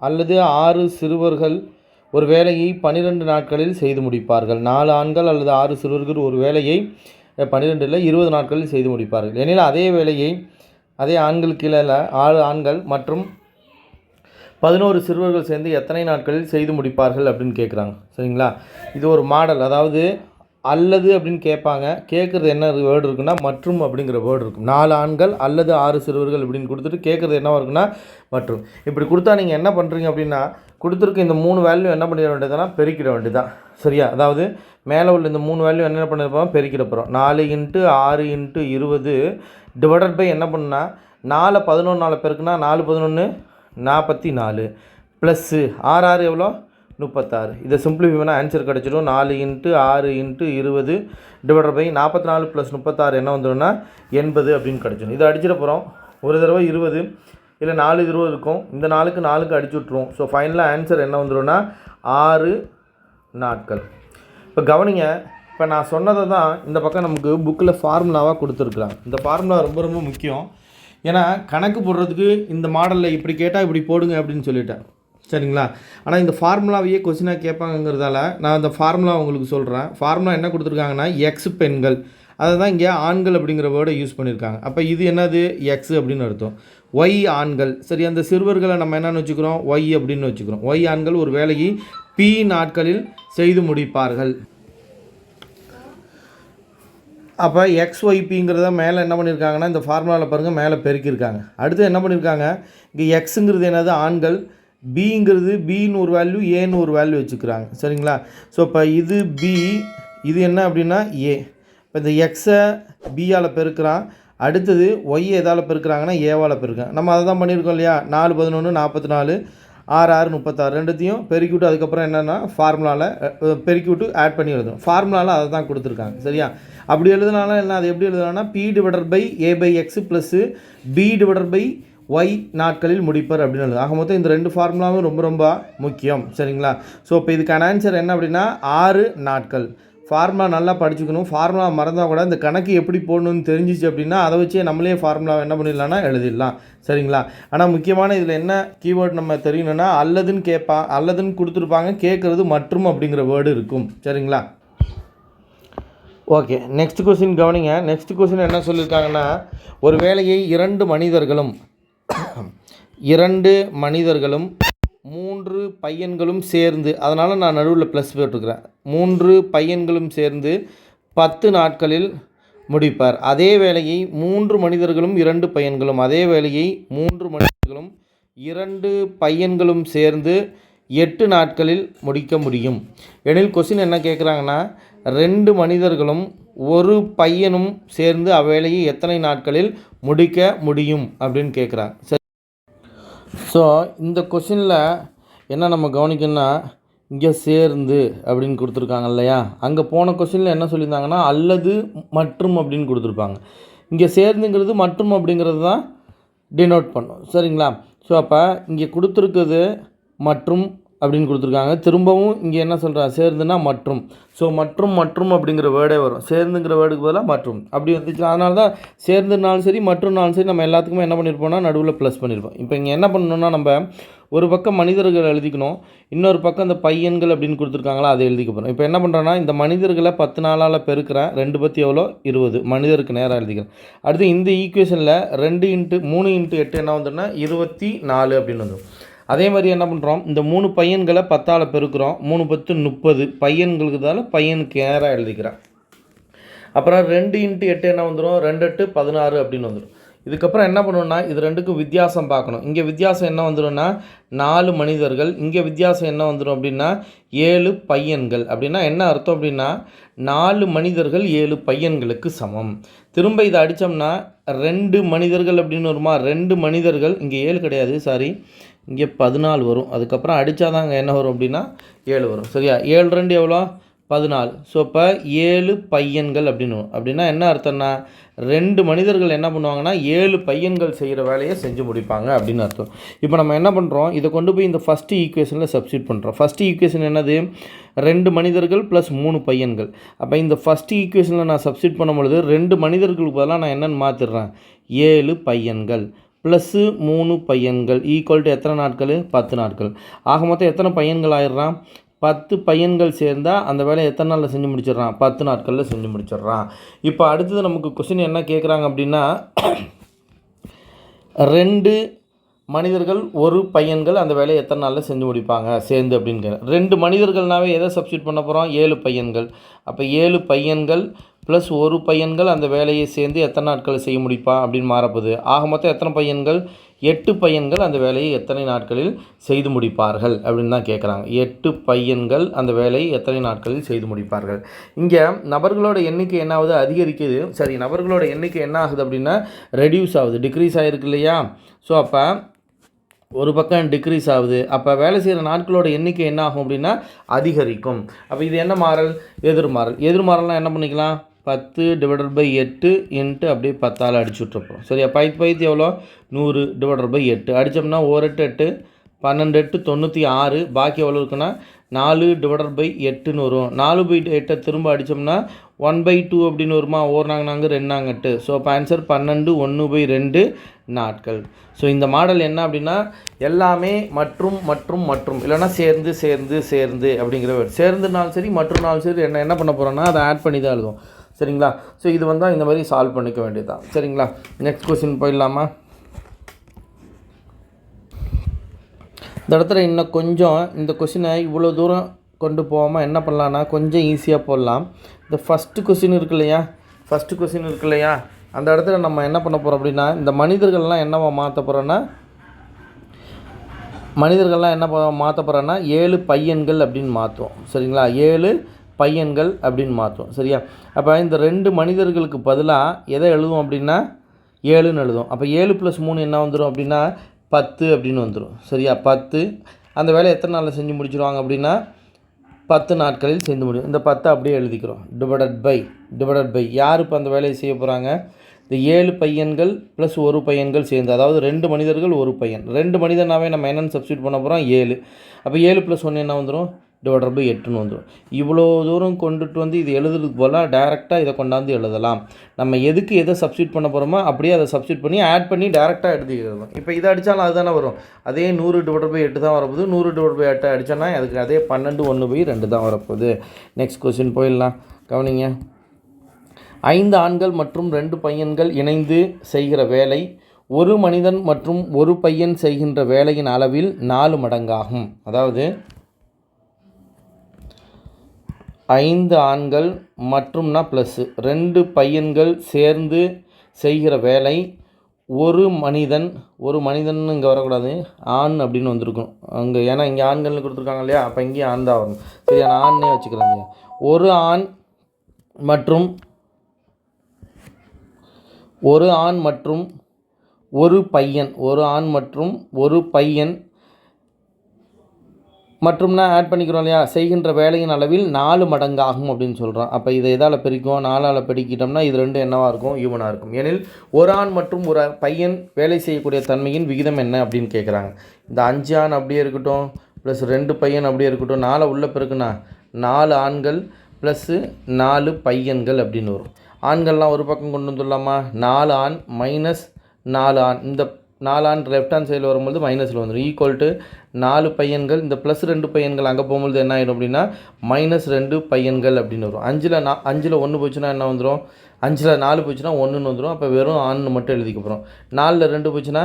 அல்லது 6 சிறுவர்கள் ஒரு வேலையை 12 நாட்களில் செய்து முடிப்பார்கள். 4 ஆண்கள் அல்லது 6 சிறுவர்கள் ஒரு வேலையை 12 20 நாட்களில் செய்து முடிப்பார்கள். ஏனெனில் அதே வேலையை அதே ஆண்கள் கீழே 6 ஆண்கள் மற்றும் 11 சிறுவர்கள் சேர்ந்து எத்தனை நாட்களில் செய்து முடிப்பார்கள் அப்படின்னு கேட்குறாங்க. சரிங்களா, இது ஒரு மாடல். அதாவது அல்லது அப்படின்னு கேட்பாங்க, கேட்குறது என்ன வேர்டு இருக்குன்னா மற்றும் அப்படிங்கிற வேர்டு இருக்கும். 4 ஆண்கள் அல்லது 6 சிறுவர்கள் அப்படின்னு கொடுத்துட்டு கேட்குறது என்ன இருக்குன்னா மற்றும். இப்படி கொடுத்தா நீங்கள் என்ன பண்ணுறீங்க அப்படின்னா, கொடுத்துருக்க இந்த 3 வேல்யூ என்ன பண்ணிட வேண்டியதுனா பெருக்கிட வேண்டியதுதான். சரியா, அதாவது மேலே உள்ள இந்த 3 வேல்யூ என்ன பண்ணிருப்போம், பெருக்கிட போகிறோம். 4 × 6 × 20 டிவைடட் பை என்ன பண்ணுன்னா 4 11 பெருக்குன்னா 4 11 44 ப்ளஸ்ஸு 6 எவ்வளோ 36. இதை சிம்பிளிஃபை பண்ணால் ஆன்சர் கிடச்சிடும். 4 × 6 × 20 டிவைடட் பை 44 + 36 என்ன வந்துடும்னா 80 அப்படின்னு கிடச்சிடும். இதை அடிச்சிட போகிறோம். ஒரு தடவை 20 இல்லை 4 20 இருக்கும். இந்த 4க்கு அடிச்சு விட்ருவோம். ஸோ ஃபைனலாக ஆன்சர் என்ன வந்துடும்னா 6 நாட்கள். இப்போ கவனிங்க, இப்போ நான் சொன்னதை தான் இந்த பக்கம் நமக்கு புக்கில் ஃபார்முலாவாக கொடுத்துருக்குறாங்க. இந்த ஃபார்முலா ரொம்ப ரொம்ப முக்கியம். ஏன்னா கணக்கு போடுறதுக்கு இந்த மாடலில் இப்படி கேட்டால் இப்படி போடுங்க அப்படின்னு சொல்லிட்டேன். சரிங்களா? ஆனால் இந்த ஃபார்முலாவையே கொஸ்டினாக கேட்பாங்கங்கிறதால நான் அந்த ஃபார்முலா உங்களுக்கு சொல்கிறேன். ஃபார்முலா என்ன கொடுத்துருக்காங்கன்னா எக்ஸ் பெண்கள், அதை தான் இங்கே ஆண்கள் அப்படிங்கிற வேர்டை யூஸ் பண்ணியிருக்காங்க. அப்போ இது என்னது எக்ஸ் அப்படின்னு அர்த்தம். ஒய் ஆண்கள், சரி, அந்த சிறுவர்களை நம்ம என்னென்னு வச்சுக்கிறோம் ஒய் அப்படின்னு வச்சுக்கிறோம். ஒய் ஆண்கள் ஒரு வேலையை பி நாட்களில் செய்து முடிப்பார்கள். அப்போ எக்ஸ்ஒய்பிங்கிறத மேலே என்ன பண்ணியிருக்காங்கன்னா இந்த ஃபார்முலாவில் பாருங்கள் மேலே பெருக்கியிருக்காங்க. அடுத்து என்ன பண்ணியிருக்காங்க, இங்கே எக்ஸுங்கிறது என்னது ஆண்கள், பிங்கிறது பின்னு ஒரு வேல்யூ, ஏன்னு ஒரு வேல்யூ வச்சுக்கிறாங்க. சரிங்களா? ஸோ இப்போ இது பி, இது என்ன அப்படின்னா ஏ. இப்போ இந்த எக்ஸை பியால் பெருக்கிறான், அடுத்தது ஒய் எதால் பெருக்கிறாங்கன்னா ஏவால் பெருக்காங்க. நம்ம அதை தான் பண்ணியிருக்கோம் இல்லையா? 4 11 44 6 6 36 ரெண்டுத்தையும் பெருக்கி விட்டு அதுக்கப்புறம் என்னென்னா ஃபார்முலாவில் பெருக்கி விட்டு ஆட் பண்ணி எழுதணும். ஃபார்முலாவில் அதை தான் கொடுத்துருக்காங்க. சரியா? அப்படி எழுதுனாலும் என்ன, அது எப்படி எழுதுனா P/A/X ப்ளஸ்ஸு B/Y நாட்களில் முடிப்பர் அப்படின்னு எழுது. ஆக மொத்தம் இந்த 2 ஃபார்முலாவும் ரொம்ப ரொம்ப முக்கியம். சரிங்களா? ஸோ இப்போ இதுக்கான ஆன்சர் என்ன அப்படின்னா 6 நாட்கள். ஃபார்முலா நல்லா படிச்சுக்கணும். ஃபார்முலா மறந்தால் கூட இந்த கணக்கு எப்படி போடணும்னு தெரிஞ்சிச்சு அப்படின்னா அதை வச்சே நம்மளே ஃபார்முலாவை என்ன பண்ணிடலாம்னா எழுதிடலாம். சரிங்களா? ஆனால் முக்கியமான இதில் என்ன கீவேர்டு நம்ம தெரியணும்னா அல்லதுன்னு அல்லதுன்னு கொடுத்துருப்பாங்க, கேட்குறது மற்றும் அப்படிங்கிற வேர்டு இருக்கும். சரிங்களா? ஓகே, நெக்ஸ்ட் கொஸ்டின் கவனிங்க. நெக்ஸ்ட் கொஸ்டின் என்ன சொல்லியிருக்காங்கன்னா, ஒரு வேலையை 2 மனிதர்களும் 3 பையன்களும் சேர்ந்து, அதனால் நான் நடுவில் ப்ளஸ் போட்டுருக்கிறேன், 3 பையன்களும் சேர்ந்து 10 நாட்களில் முடிப்பார். அதே வேலையை 3 மனிதர்களும் 2 பையன்களும், அதே வேலையை 3 மனிதர்களும் 2 பையன்களும் சேர்ந்து 8 நாட்களில் முடிக்க முடியும் எனில் கொஸ்டின் என்ன கேட்குறாங்கன்னா, 2 மனிதர்களும் 1 பையனும் சேர்ந்து அவ்வேலையை எத்தனை நாட்களில் முடிக்க முடியும் அப்படின்னு கேட்குறாங்க. சரி, ஸோ இந்த கொஸ்டினில் என்ன நம்ம கவனிக்கணும்னா, இங்கே சேர்ந்து அப்படின்னு கொடுத்துருக்காங்க இல்லையா? அங்கே போன கொஸ்டினில் என்ன சொல்லியிருந்தாங்கன்னா அல்லது மற்றும் அப்படின்னு கொடுத்துருப்பாங்க. இங்கே சேர்ந்துங்கிறது மற்றும் அப்படிங்கிறது தான் டினோட் பண்ணும். சரிங்களா? ஸோ அப்போ இங்கே கொடுத்துருக்குது மற்றும் அப்படின்னு கொடுத்துருக்காங்க. திரும்பவும் இங்கே என்ன சொல்கிறாங்க, சேர்ந்துன்னா மற்றும். ஸோ மற்றும் அப்படிங்கிற வேர்டே வரும். சேர்ந்துங்கிற வேர்டுக்கு பதிலாக மற்றும் அப்படி வந்துச்சு. அதனால தான் சேர்ந்துனாலும் சரி மற்றும்னாலும் சரி நம்ம எல்லாத்துக்குமே என்ன பண்ணியிருப்போம்னா நடுவில் ப்ளஸ் பண்ணியிருப்போம். இப்போ இங்கே என்ன பண்ணணும்னா, நம்ம ஒரு பக்கம் மனிதர்கள் எழுதிக்கணும், இன்னொரு பக்கம் இந்த பையன்கள் அப்படின்னு கொடுத்துருக்காங்களா அதை எழுதிக்க போகிறோம். இப்போ என்ன பண்ணுறோன்னா, இந்த மனிதர்களை 10 நாளால் பெருக்கிறேன், 2 பற்றி எவ்வளோ 20, மனிதருக்கு நேராக எழுதிக்கிறேன். அடுத்து இந்த ஈக்குவேஷனில் 2 × 3 × 8 என்ன வந்துடும்னா 24 அப்படின்னு வந்துடும். அதே மாதிரி என்ன பண்ணுறோம், இந்த 3 பையன்களை 10ஆல் பெருக்கிறோம், 3 10 30 பையன்களுக்கு தான் பையனுக்கு நேராக எழுதிக்கிறேன். அப்புறம் 2 × 8 என்ன வந்துடும், 2 8 16 அப்படின்னு வந்துடும். இதுக்கப்புறம் என்ன பண்ணணும்னா, இது ரெண்டுக்கும் வித்தியாசம் பார்க்கணும். இங்கே வித்தியாசம் என்ன வந்துடும்னா 4 மனிதர்கள், இங்கே வித்தியாசம் என்ன வந்துடும் அப்படின்னா 7 பையன்கள். அப்படின்னா என்ன அர்த்தம் அப்படின்னா 4 மனிதர்கள் 7 பையன்களுக்கு சமம். திரும்ப இதை அடித்தோம்னா 2 மனிதர்கள் அப்படின்னு வருமா, 2 மனிதர்கள், இங்கே 7 கிடையாது சாரி, இங்கே 14 வரும். அதுக்கப்புறம் அடித்தாதாங்க என்ன வரும் அப்படின்னா 7 வரும். சரியா? 7 2 எவ்வளோ 14. ஸோ இப்போ 7 பையன்கள் அப்படின்னு வரும். அப்படின்னா என்ன அர்த்தம்னா 2 மனிதர்கள் என்ன பண்ணுவாங்கன்னா 7 பையன்கள் செய்கிற வேலையை செஞ்சு முடிப்பாங்க அப்படின்னு அர்த்தம். இப்போ நம்ம என்ன பண்ணுறோம், இதை கொண்டு போய் இந்த ஃபஸ்ட்டு ஈக்குவேஷனில் சப்ஸ்டியூட் பண்ணுறோம். ஃபஸ்ட்டு ஈக்குவேஷன் என்னது, 2 மனிதர்கள் ப்ளஸ் 3 பையன்கள். அப்போ இந்த ஃபஸ்ட்டு ஈக்குவேஷனில் நான் சப்ஸ்டியூட் பண்ணும்பொழுது 2 மனிதர்களுக்கு பதிலாக நான் என்னென்னு மாற்றிடுறேன், 7 பையன்கள் ப்ளஸ்ஸு 3 பையன்கள் ஈக்குவல் டு எத்தனை நாட்கள், 10 நாட்கள். ஆக மொத்தம் எத்தனை பையன்கள் ஆயிடுறான், 10 பையன்கள் சேர்ந்தால் அந்த வேலையை எத்தனை நாளில் செஞ்சு முடிச்சிடுறான், 10 நாட்களில் செஞ்சு முடிச்சிடுறான். இப்போ அடுத்தது நமக்கு கொஸ்டின் என்ன கேட்குறாங்க அப்படின்னா, 2 மனிதர்கள் 1 பையன்கள் அந்த வேலையை எத்தனை நாளில் செஞ்சு முடிப்பாங்க சேர்ந்து அப்படின்னு. 2 மனிதர்கள்னாவே எதை சப்ஸ்டியூட் பண்ண போகிறோம், 7 பையன்கள். அப்போ 7 பையன்கள் ப்ளஸ் 1 பையன்கள் அந்த வேலையை சேர்ந்து எத்தனை நாட்களில் செய்ய முடிப்பான் அப்படின்னு மாறப்போகுது. ஆக மொத்தம் எத்தனை பையன்கள், 8 பையன்கள் அந்த வேலையை எத்தனை நாட்களில் செய்து முடிப்பார்கள் அப்படின்னு தான் கேட்குறாங்க. 8 பையன்கள் அந்த வேலையை எத்தனை நாட்களில் செய்து முடிப்பார்கள். இங்கே நபர்களோட எண்ணிக்கை என்ன ஆகுது, அதிகரிக்குது. சரி, நபர்களோட எண்ணிக்கை என்ன ஆகுது அப்படின்னா ரெடியூஸ் ஆகுது, டிக்ரீஸ் ஆகிருக்கு இல்லையா? ஸோ அப்போ ஒரு பக்கம் டிக்ரீஸ் ஆகுது. அப்போ வேலை செய்கிற நாட்களோட எண்ணிக்கை என்ன ஆகும் அப்படின்னா அதிகரிக்கும். அப்போ இது என்ன மாறல், எதிர்மாறல். எதிர்மாறல்னால் என்ன பண்ணிக்கலாம், 10/8 இன்ட்டு அப்படியே 10ஆல் அடிச்சு விட்ருப்போம். சரியா? 10 எவ்வளோ 100/8 அடித்தோம்னா 1 8 8 12 8 96, பாக்கி எவ்வளோ இருக்குன்னா 4/8ன்னு வரும். 4/8 திரும்ப அடித்தோம்னா 1/2 அப்படின்னு வருமா, நாங்க 2 ஸோ அப்போ ஆன்சர் 12 1/2 நாட்கள். ஸோ இந்த மாடல் என்ன அப்படின்னா எல்லாமே மற்றும் மற்றும் மற்றும் இல்லைனா சேர்ந்து சேர்ந்து சேர்ந்து அப்படிங்கிற வேர்டு, சேர்ந்துனாலும் சரி மற்றும்னாலும் சரி என்ன பண்ண போகிறோன்னா அதை ஆட் பண்ணி தான் எழுதும். சரிங்களா? ஸோ இது வந்தால் இந்த மாதிரி சால்வ் பண்ணிக்க வேண்டியது தான். சரிங்களா? நெக்ஸ்ட் கொஸ்டின் போயிடலாமா? இந்த இடத்துல இன்னும் கொஞ்சம் இந்த கொஸ்டினை இவ்வளோ தூரம் கொண்டு போகாமல் என்ன பண்ணலான்னா கொஞ்சம் ஈஸியாக போடலாம். இந்த ஃபஸ்ட்டு கொஸ்டின் இருக்கு இல்லையா, அந்த இடத்துல நம்ம என்ன பண்ண போகிறோம் அப்படின்னா இந்த மனிதர்கள்லாம் என்னவா மாற்ற போகிறோன்னா 7 பையன்கள் அப்படின்னு மாற்றுவோம். சரிங்களா? 7 பையன்கள் அப்படின்னு மாற்றுவோம். சரியா? அப்போ இந்த 2 மனிதர்களுக்கு பதிலாக எதை எழுதுவோம் அப்படின்னா 7ன்னு எழுதுவோம். அப்போ 7 + 3 என்ன வந்துடும் அப்படின்னா 10 அப்படின்னு வந்துடும். சரியா? 10 அந்த வேலையை எத்தனை நாளில் செஞ்சு முடிச்சிடுவாங்க அப்படின்னா 10 நாட்களில் செஞ்சு முடியும். இந்த 10 அப்படியே எழுதிக்கிறோம். டிவைடட் பை யார் இப்போ அந்த வேலையை செய்ய போகிறாங்க? இந்த 7 பையன்கள் ப்ளஸ் 1 பையன்கள் சேர்ந்து, அதாவது 2 மனிதர்கள் 1 பையன். 2 மனிதனாவே நம்ம என்னென்னு சப்ஸ்டியூட் பண்ண போகிறோம் 7. அப்போ 7 + 1 என்ன வந்துடும்? டிவைடட் பை 8ன்னு வந்துடும். இவ்வளோ தூரம் கொண்டுட்டு வந்து இது எழுதுறதுக்கு போல் டேரெக்டாக இதை கொண்டாந்து எழுதலாம். நம்ம எதுக்கு எதை சப்ஸ்டியூட் பண்ண போகிறோமோ அப்படியே அதை சப்ஸ்டியூட் பண்ணி ஆட் பண்ணி டேரெக்டாக எழுதி எழுதணும். இப்போ இதை அடித்தாலும் அதுதானே வரும். அதே 100/8 தான் வரப்போகுது. 100/8 அடித்தோன்னா அதுக்கு அதே 12 1/2 தான் வரப்போகுது. நெக்ஸ்ட் கொஸ்டின் போயிடலாம். கவனிங்க. 5 ஆண்கள் மற்றும் 2 பையன்கள் இணைந்து செய்கிற வேலை ஒரு மனிதன் மற்றும் ஒரு பையன் செய்கின்ற வேலையின் அளவில் 4 மடங்காகும். அதாவது 5 ஆண்கள் மற்றும்னா ப்ளஸ் 2 பையன்கள் சேர்ந்து செய்கிற வேலை ஒரு மனிதன் இங்கே வரக்கூடாது, ஆண் அப்படின்னு வந்திருக்கும் அங்கே, ஏன்னா இங்கே ஆண்கள்னு கொடுத்துருக்காங்க இல்லையா, அப்போ இங்கேயும் ஆண் தான் வரணும். சரி, நான் ஆண்னே வச்சுக்கிறேன். ஒரு ஆண் மற்றும் ஒரு பையன் மற்றும்னா ஆட் பண்ணிக்கிறோம் இல்லையா, செய்கின்ற வேலையின் அளவில் 4 மடங்காகும் அப்படின்னு சொல்கிறோம். அப்போ இதை எதால் பெருக்கும்? 4ஆல் பெருக்கிட்டோம்னா இது 2 என்னவாக இருக்கும்? ஈவனாக இருக்கும். எனில் ஒரு ஆண் மற்றும் ஒரு பையன் வேலை செய்யக்கூடிய தன்மையின் விகிதம் என்ன அப்படின்னு கேட்குறாங்க. இந்த 5 ஆண் அப்படியே இருக்கட்டும் ப்ளஸ் 2 பையன் அப்படியே இருக்கட்டும். 4 உள்ளே பெருக்குன்னா 4 ஆண்கள் ப்ளஸ்ஸு 4 பையன்கள் அப்படின்னு வரும். ஆண்கள்லாம் ஒரு பக்கம் கொண்டு வந்துடலாமா? 4 ஆண் மைனஸ் 4 ஆண், இந்த 4 ஆண் லெஃப்ட் ஹேண்ட் சைடில் வரும்போது மைனஸில் வந்துடும். ஈக்குவல் டு 4 பையன்கள், இந்த ப்ளஸ் 2 பையன்கள் அங்கே போகும்போது என்ன ஆகிடும் அப்படின்னா -2 பையன்கள் அப்படின்னு வரும். 5ல் 1 போச்சுன்னா என்ன வந்துடும்? 5ல் 4 போச்சுன்னா 1ன்னு வந்துடும். அப்போ வெறும் ஆண்னு மட்டும் எழுதிக்க போகிறோம். 4ல் 2 போச்சுன்னா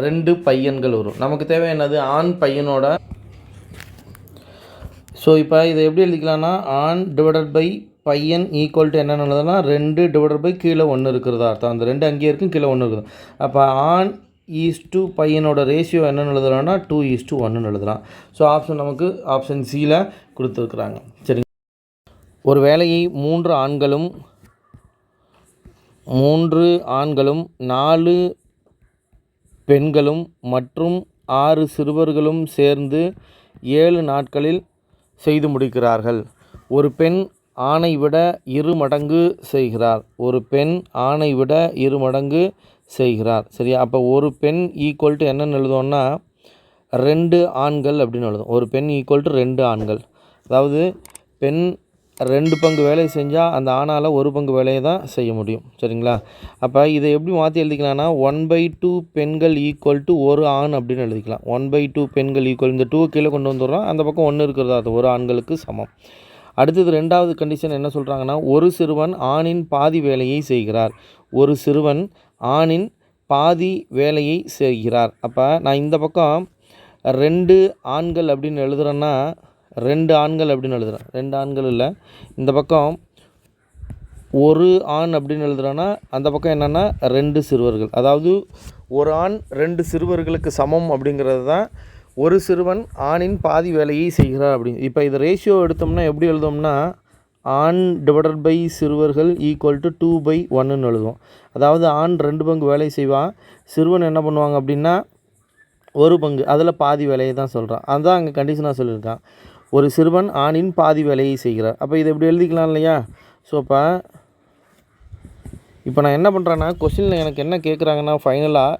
2 பையன்கள் வரும். நமக்கு தேவை என்னது? ஆண் பையனோட. ஸோ இப்போ இதை எப்படி எழுதிக்கலாம்னா ஆண் டிவைடட் பை பையன் ஈக்குவல் டு என்னென்னு எழுதலாம்? 2 டிவைடட் பை கீழே 1 இருக்கிறதா அர்த்தம். அந்த 2 அங்கேயே இருக்கும், கீழே 1 இருக்குது. அப்போ ஆண் ஈஸ்டு பையனோட ரேஷியோ என்னென்னு எழுதலாம்னா 2:1ன்னு எழுதலாம். ஸோ ஆப்ஷன் நமக்கு ஆப்ஷன் சியில் கொடுத்துருக்குறாங்க. சரி, ஒரு வேலையை 3 ஆண்களும் 4 பெண்களும் மற்றும் 6 சிறுவர்களும் சேர்ந்து 7 நாட்களில் செய்து முடிக்கிறார்கள். ஒரு பெண் ஆணை விட 2 மடங்கு செய்கிறார். சரியா? அப்போ ஒரு பெண் ஈக்குவல் டு என்னென்னு எழுதுவோம்னா 2 ஆண்கள் அப்படின்னு எழுதும். ஒரு பெண் ஈக்குவல் டு 2 ஆண்கள். அதாவது பெண் 2 பங்கு வேலையை செஞ்சால் அந்த ஆணால் 1 பங்கு வேலையை தான் செய்ய முடியும். சரிங்களா? அப்போ இதை எப்படி மாற்றி எழுதிக்கலாம்னா 1/2 பெண்கள் ஈக்குவல் டு 1 ஆண் அப்படின்னு எழுதிக்கலாம். 1/2 பெண்கள் ஈக்குவல், இந்த 2 கீழே கொண்டு வந்துடுறோம், அந்த பக்கம் 1 இருக்கிறதா, அது 1 ஆண்களுக்கு சமம். அடுத்தது 2வது கண்டிஷன் என்ன சொல்கிறாங்கன்னா ஒரு சிறுவன் ஆணின் பாதி வேலையை செய்கிறார். அப்போ நான் இந்த பக்கம் 2 ஆண்கள் அப்படின்னு எழுதுகிறேன்னா 2 ஆண்கள் அப்படின்னு எழுதுகிறேன். 2 ஆண்கள் இல்லை, இந்த பக்கம் 1 ஆண் அப்படின்னு எழுதுகிறேன்னா அந்த பக்கம் என்னென்னா 2 சிறுவர்கள். அதாவது ஒரு ஆண் 2 சிறுவர்களுக்கு சமம் அப்படிங்கிறது தான் ஒரு சிறுவன் ஆணின் பாதி வேலையை செய்கிறார் அப்படின்னு. இப்போ இதை ரேஷியோ எடுத்தோம்னா எப்படி எழுதோம்னா ஆண் டிவைடட் பை சிறுவர்கள் ஈக்குவல் டு 2/1ன்னு எழுதுவோம். அதாவது ஆண் 2 பங்கு வேலை செய்வான், சிறுவன் என்ன பண்ணுவாங்க அப்படின்னா 1 பங்கு, அதில் பாதி வேலையை தான் சொல்கிறான். அதுதான் அங்கே கண்டிஷனாக சொல்லியிருக்கான். ஒரு சிறுவன் ஆணின் பாதி வேலையை செய்கிறார். அப்போ இதை எப்படி எழுதிக்கலாம் இல்லையா? ஸோ இப்போ நான் என்ன பண்ணுறேன்னா கொஸ்டினில் எனக்கு என்ன கேட்குறாங்கன்னா ஃபைனலாக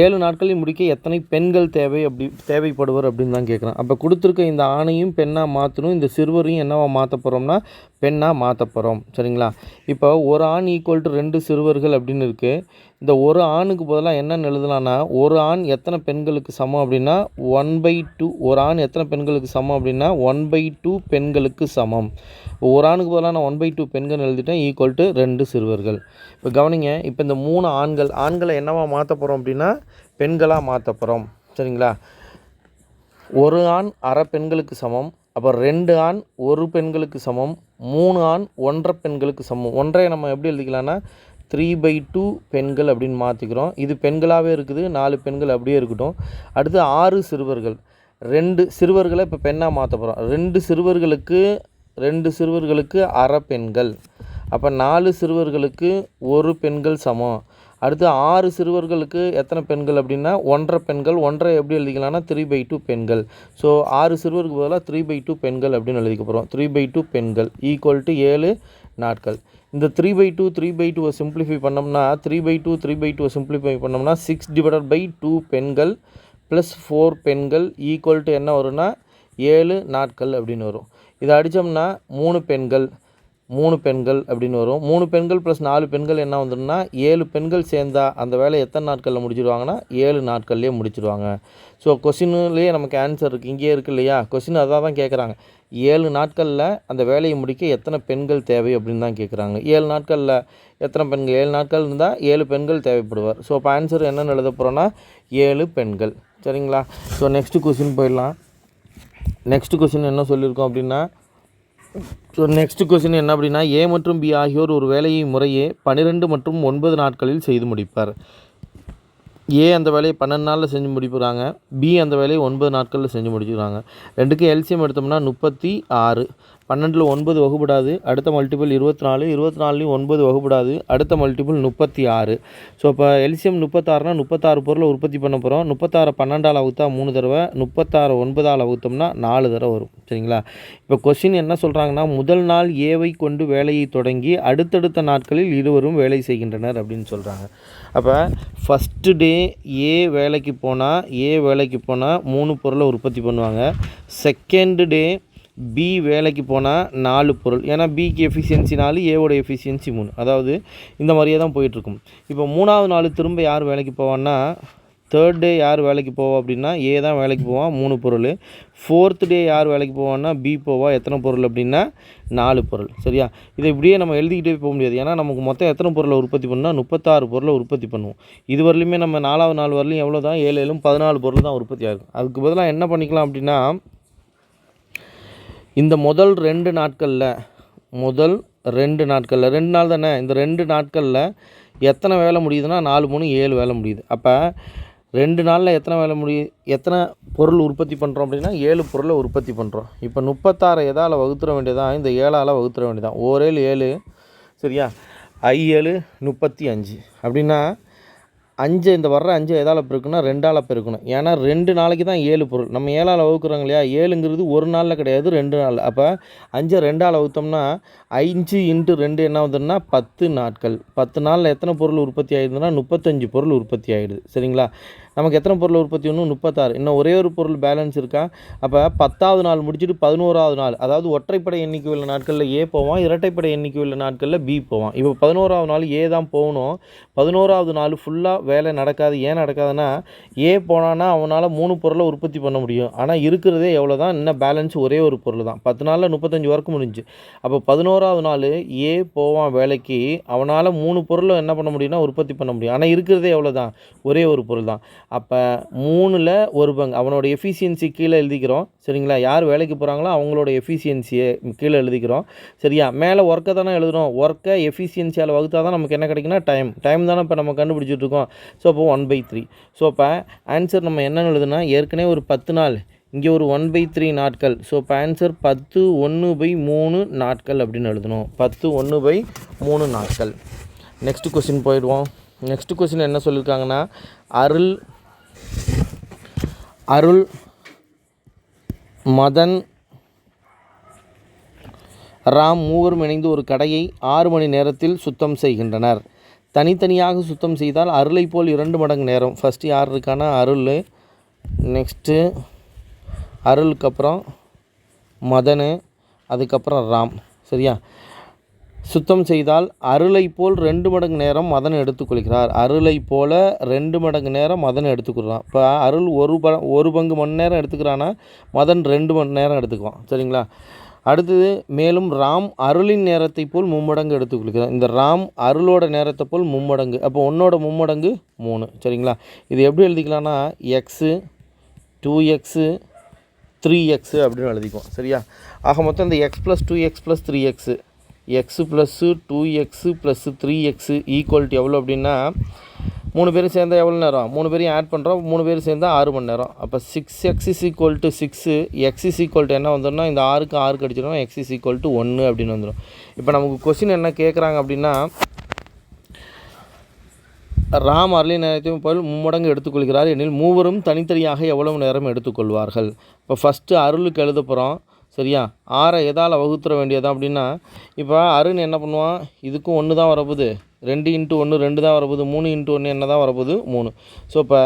7 நாட்களில் முடிக்க எத்தனை பெண்கள் தேவைப்படுவர் அப்படின்னு தான் கேட்குறேன். அப்போ கொடுத்துருக்க இந்த ஆணையும் பெண்ணாக மாற்றணும், இந்த சிறுவரையும் என்னவா மாற்ற போகிறோம்னா பெண்ணாக மாற்ற போகிறோம். சரிங்களா? இப்போ ஒரு ஆண் ஈக்குவல் டு 2 சிறுவர்கள் அப்படின்னு இருக்குது. இந்த ஒரு ஆணுக்கு பதிலாக என்னென்னு எழுதலான்னா, ஒரு ஆண் எத்தனை பெண்களுக்கு சமம் அப்படின்னா 1/2. ஒரு ஆண் எத்தனை பெண்களுக்கு சமம் அப்படின்னா 1/2 பெண்களுக்கு சமம். ஒரு ஆணுக்கு பதிலாக நான் 1/2 பெண்கள் எழுதிட்டேன், ஈக்குவல் டு 2 சிறுவர்கள். இப்போ கவனிங்க, இப்போ இந்த 3 ஆண்களை என்னவா மாற்ற போகிறோம் அப்படின்னா பெண்களாக மாற்ற போகிறோம். சரிங்களா? ஒரு ஆண் அரை பெண்களுக்கு சமம், அப்போ 2 ஆண் 1 பெண்களுக்கு சமம், 3 ஆண் 1.5 பெண்களுக்கு சமம். ஒன்றையை நம்ம எப்படி எழுதிக்கலாம்னா 3/2 பெண்கள் அப்படின்னு மாற்றிக்கிறோம். இது பெண்களாகவே இருக்குது, 4 பெண்கள் அப்படியே இருக்கட்டும். அடுத்து 6 சிறுவர்கள். 2 சிறுவர்களை இப்போ பெண்ணாக மாற்ற போகிறோம். 2 சிறுவர்களுக்கு அரை பெண்கள், அப்போ 4 சிறுவர்களுக்கு 1 பெண்கள் சமம். அடுத்து 6 சிறுவர்களுக்கு எத்தனை பெண்கள் அப்படின்னா 1.5 பெண்கள். 1.5 எப்படி எழுதிக்கலாம்னா 3/2 பெண்கள். ஸோ 6 சிறுவருக்கு பதிலாக 3/2 பெண்கள் அப்படின்னு எழுதிக்க போகிறோம். 3/2 பெண்கள் ஈக்குவல் டு 7 நாட்கள். இந்த 3/2 சிம்பிளிஃபை பண்ணோம்னா 3/2 சிம்பிளிஃபை பண்ணோம்னா 6/2 பெண்கள் ப்ளஸ் 4 பெண்கள் ஈக்குவல் டு என்ன வரும்னா 7 நாட்கள் அப்படின்னு வரும். இதை அடித்தோம்னா 3 பெண்கள் அப்படின்னு வரும். 3 பெண்கள் ப்ளஸ் 4 பெண்கள் என்ன வந்துடும்னா 7 பெண்கள் சேர்ந்தா அந்த வேலையை எத்தனை நாட்களில் முடிச்சிடுவாங்கன்னா 7 நாட்கள்லேயே முடிச்சிடுவாங்க. ஸோ கொஸ்டின்லேயே நமக்கு ஆன்சர் இருக்குது, இங்கேயே இருக்குது இல்லையா? கொஸ்டின் அதான் தான் கேட்குறாங்க. 7 நாட்களில் அந்த வேலையை முடிக்க எத்தனை பெண்கள் தேவை அப்படின்னு தான் கேட்குறாங்க. 7 நாட்களில் எத்தனை பெண்கள்? 7 நாட்கள் இருந்தால் 7 பெண்கள் தேவைப்படுவார். ஸோ அப்போ ஆன்சர் என்னென்னு எழுத போகிறோன்னா 7 பெண்கள். சரிங்களா? ஸோ நெக்ஸ்ட்டு கொஸ்டின் போயிடலாம். நெக்ஸ்ட்டு கொஸ்டின் என்ன சொல்லியிருக்கோம் அப்படின்னா, நெக்ஸ்ட்டு கொஸ்டின் என்ன அப்படின்னா, ஏ மற்றும் பி ஆகியோர் ஒரு வேலையை முறையே 12 மற்றும் 9 நாட்களில் செய்து முடிப்பார். ஏ அந்த வேலையை 12 நாளில் செஞ்சு முடிப்புறாங்க, பி அந்த வேலையை 9 நாட்களில் செஞ்சு முடிச்சுக்கிறாங்க. ரெண்டுக்கும் எல்சிஎம் எடுத்தோம்னா 36. 12ல் 9 வகுப்படாது, அடுத்த மல்டிபிள் 24, 24லையும் 9 வகுப்படாது, அடுத்த மல்டிபிள் 36. ஸோ இப்போ எல்சிஎம் 36னா 36 பொருளை உற்பத்தி பண்ண போகிறோம். 36 12ஆல் வகுத்தா 3 தடவை, 36 9ஆல் வகுத்தோம்னா 4 தடவை வரும். சரிங்களா? இப்போ கொஸ்டின் என்ன சொல்கிறாங்கன்னா, முதல் நாள் ஏவை கொண்டு வேலையை தொடங்கி அடுத்தடுத்த நாட்களில் இருவரும் வேலை செய்கின்றனர் அப்படின்னு சொல்கிறாங்க. அப்போ ஃபஸ்ட்டு டே ஏ வேலைக்கு போனால் 3 பொருளை உற்பத்தி பண்ணுவாங்க. செகண்டு டே பி வேலைக்கு போனால் 4 பொருள், ஏன்னா பிக்கு எஃபிஷியன்சி 4, ஏவோட எஃபிஷியன்சி 3. அதாவது இந்த மாதிரியே தான் போயிட்டுருக்கும். இப்போ 3ஆவது நாள் திரும்ப யார் வேலைக்கு போவான்னா, தேர்ட் டே யார் வேலைக்கு போவா அப்படின்னா ஏ தான் வேலைக்கு போவான், 3 பொருள். ஃபோர்த்து டே யார் வேலைக்கு போவான்னா பி போவா, எத்தனை பொருள் அப்படின்னா 4 பொருள். சரியா? இதை இப்படியே நம்ம எழுதிக்கிட்டே போக முடியாது, ஏன்னா நமக்கு மொத்தம் எத்தனை பொருளை உற்பத்தி பண்ணால் 36 பொருளை உற்பத்தி பண்ணுவோம். இது வரலையுமே நம்ம 4ஆவது நாள் வரலையும் எவ்வளோ தான் 7 7 14 பொருள் தான் உற்பத்தி ஆகும். அதுக்கு பதிலாக என்ன பண்ணிக்கலாம் அப்படின்னா, இந்த முதல் 2 நாட்களில் 2 நாள் தானே, இந்த 2 நாட்களில் எத்தனை வேலை முடியுதுன்னா 4 3 7 வேலை முடியுது. அப்போ 2 நாளில் எத்தனை பொருள் உற்பத்தி பண்ணுறோம் அப்படின்னா 7 பொருளை உற்பத்தி பண்ணுறோம். இப்போ 36 எதால் வகுத்துற வேண்டியதான், இந்த 7ஆல் வகுத்துற வேண்டியதான். 1 7 7. சரியா? 5 7 35. அப்படின்னா 5 இந்த வர்ற 5 எதால் பெருக்குன்னா 2ஆல் பெருக்கணும். ஏன்னா 2 நாளைக்கு தான் 7 பொருள். நம்ம 7ஆல் வகுக்குறோங்க இல்லையா? 7ங்கிறது ஒரு நாளில் கிடையாது, 2 நாள். அப்போ 5 2ஆல் வகுத்தோம்னா 5 × 2 என்ன ஆகுதுன்னா 10 நாட்கள். 10 நாளில் எத்தனை பொருள் உற்பத்தி ஆகிடுதுன்னா 35 பொருள் உற்பத்தி ஆகிடுது. சரிங்களா? நமக்கு எத்தனை பொருள் உற்பத்தி ஒன்று 36, இன்னும் ஒரே ஒரு பொருள் பேலன்ஸ் இருக்கா. அப்போ 10ஆவது நாள் முடிச்சுட்டு 11ஆவது நாள், அதாவது ஒற்றைப்படை எண்ணிக்கை உள்ள நாட்களில் ஏ போவான், இரட்டைப்படை எண்ணிக்கை உள்ள நாட்களில் பி போவான். இப்போ 11ஆவது நாள் ஏ தான் போகணும். 11ஆவது நாள் ஃபுல்லாக வேலை நடக்காது. ஏன் நடக்காதுன்னா, ஏ போனான்னா அவனால் 3 பொருளை உற்பத்தி பண்ண முடியும். ஆனால் இருக்கிறதே எவ்வளோ தான், இன்னும் பேலன்ஸ் ஒரே ஒரு பொருள் தான். 10 நாளில் 35 ஒர்க் முடிஞ்சு. அப்போ 11ஆவது நாள் ஏ போவான் வேலைக்கு, அவனால் 3 பொருளை என்ன பண்ண முடியும்னா உற்பத்தி பண்ண முடியும். ஆனால் இருக்கிறதே எவ்வளோ தான், ஒரே ஒரு பொருள் தான். அப்போ 3ல் 1 பங்கு அவனோட எஃபிஷியன்சி கீழே எழுதிக்கிறோம். சரிங்களா? யார் வேலைக்கு போகிறாங்களோ அவங்களோட எஃபிஷியன்சியை கீழே எழுதிக்கிறோம். சரியா? மேலே ஒர்க்கை தானே எழுதுகிறோம். ஒர்க்கை எஃபிஷியன்சியால் வகுத்தா தான் நமக்கு என்ன கிடைக்குன்னா டைம் தானே இப்போ நம்ம கண்டுபிடிச்சிட்டு இருக்கோம். ஸோ அப்போ 1/3. ஸோ இப்போ ஆன்சர் நம்ம என்னென்னு எழுதுனா, ஏற்கனவே ஒரு 10 நாள், இங்கே ஒரு 1/3 நாட்கள். ஸோ இப்போ ஆன்சர் 10/1/3 நாட்கள் அப்படின்னு எழுதணும். 10/1/3 நாட்கள். நெக்ஸ்ட் கொஸ்டின் போயிடுவோம். நெக்ஸ்ட் கொஸ்டின் என்ன சொல்லியிருக்காங்கன்னா, அருள் மதன் ராம் மூவரும் இணைந்து ஒரு கடையை 6 மணி நேரத்தில் சுத்தம் செய்கின்றனர். தனித்தனியாக சுத்தம் செய்தால் அருளை போல் 2 மடங்கு நேரம். ஃபஸ்ட்டு யார் இருக்கானா அருள், நெக்ஸ்ட்டு அருளுக்கு அப்புறம் மதன், அதுக்கப்புறம் ராம். சரியா? சுத்தம் செய்தால் அருளை போல் 2 மடங்கு நேரம் மதன் எடுத்துக்கொள்கிறார். அருளை போல் 2 மடங்கு நேரம் மதன் எடுத்துக்கொள்கிறான். இப்போ அருள் ஒரு பங்கு மணி நேரம் எடுத்துக்கிறான்னா மதன் 2 மணி நேரம் எடுத்துக்குவான். சரிங்களா? அடுத்தது மேலும் ராம் அருளின் நேரத்தை போல் 3 மடங்கு எடுத்துக்கொள்கிறார். இந்த ராம் அருளோட நேரத்தை போல் 3 மடங்கு. அப்போ 1ஓட 3 மடங்கு 3. சரிங்களா? இது எப்படி எழுதிக்கலாம்னா எக்ஸு 2x 3x அப்படின்னு எழுதிக்குவோம். சரியா? ஆக மொத்தம் இந்த x + 2x + 3x x + 2x + 3x equal to எவ்வளோ அப்படின்னா 3 பேரும் சேர்ந்தால் எவ்வளோ நேரம்? 3 பேரையும் ஆட் பண்ணுறோம். 3 பேரும் சேர்ந்தால் 6 மணி நேரம். அப்போ 6x = 6, x = என்ன வந்துடும்னா இந்த 6க்கு 6 கடிச்சிடும், x = 1 அப்படின்னு வந்துடும். இப்போ நமக்கு கொஸ்டின் என்ன கேட்குறாங்க அப்படின்னா ராம் அருளின் நேரத்தையும் போல் 3 மடங்கு எடுத்துக்கொள்கிறார் எனில் மூவரும் தனித்தனியாக எவ்வளவு நேரம் எடுத்துக்கொள்வார்கள். இப்போ ஃபஸ்ட்டு அருளுக்கு எழுத போகிறோம். சரியா? 6 எதால் வகுத்துற வேண்டியதான் அப்படின்னா இப்போ அருண் என்ன பண்ணுவான், இதுக்கும் 1 தான் வரப்போகுது, 2 × 1 2 தான் வரப்போகுது, 3 × 1 என்ன தான் வரப்போகுது 3. ஸோ இப்போ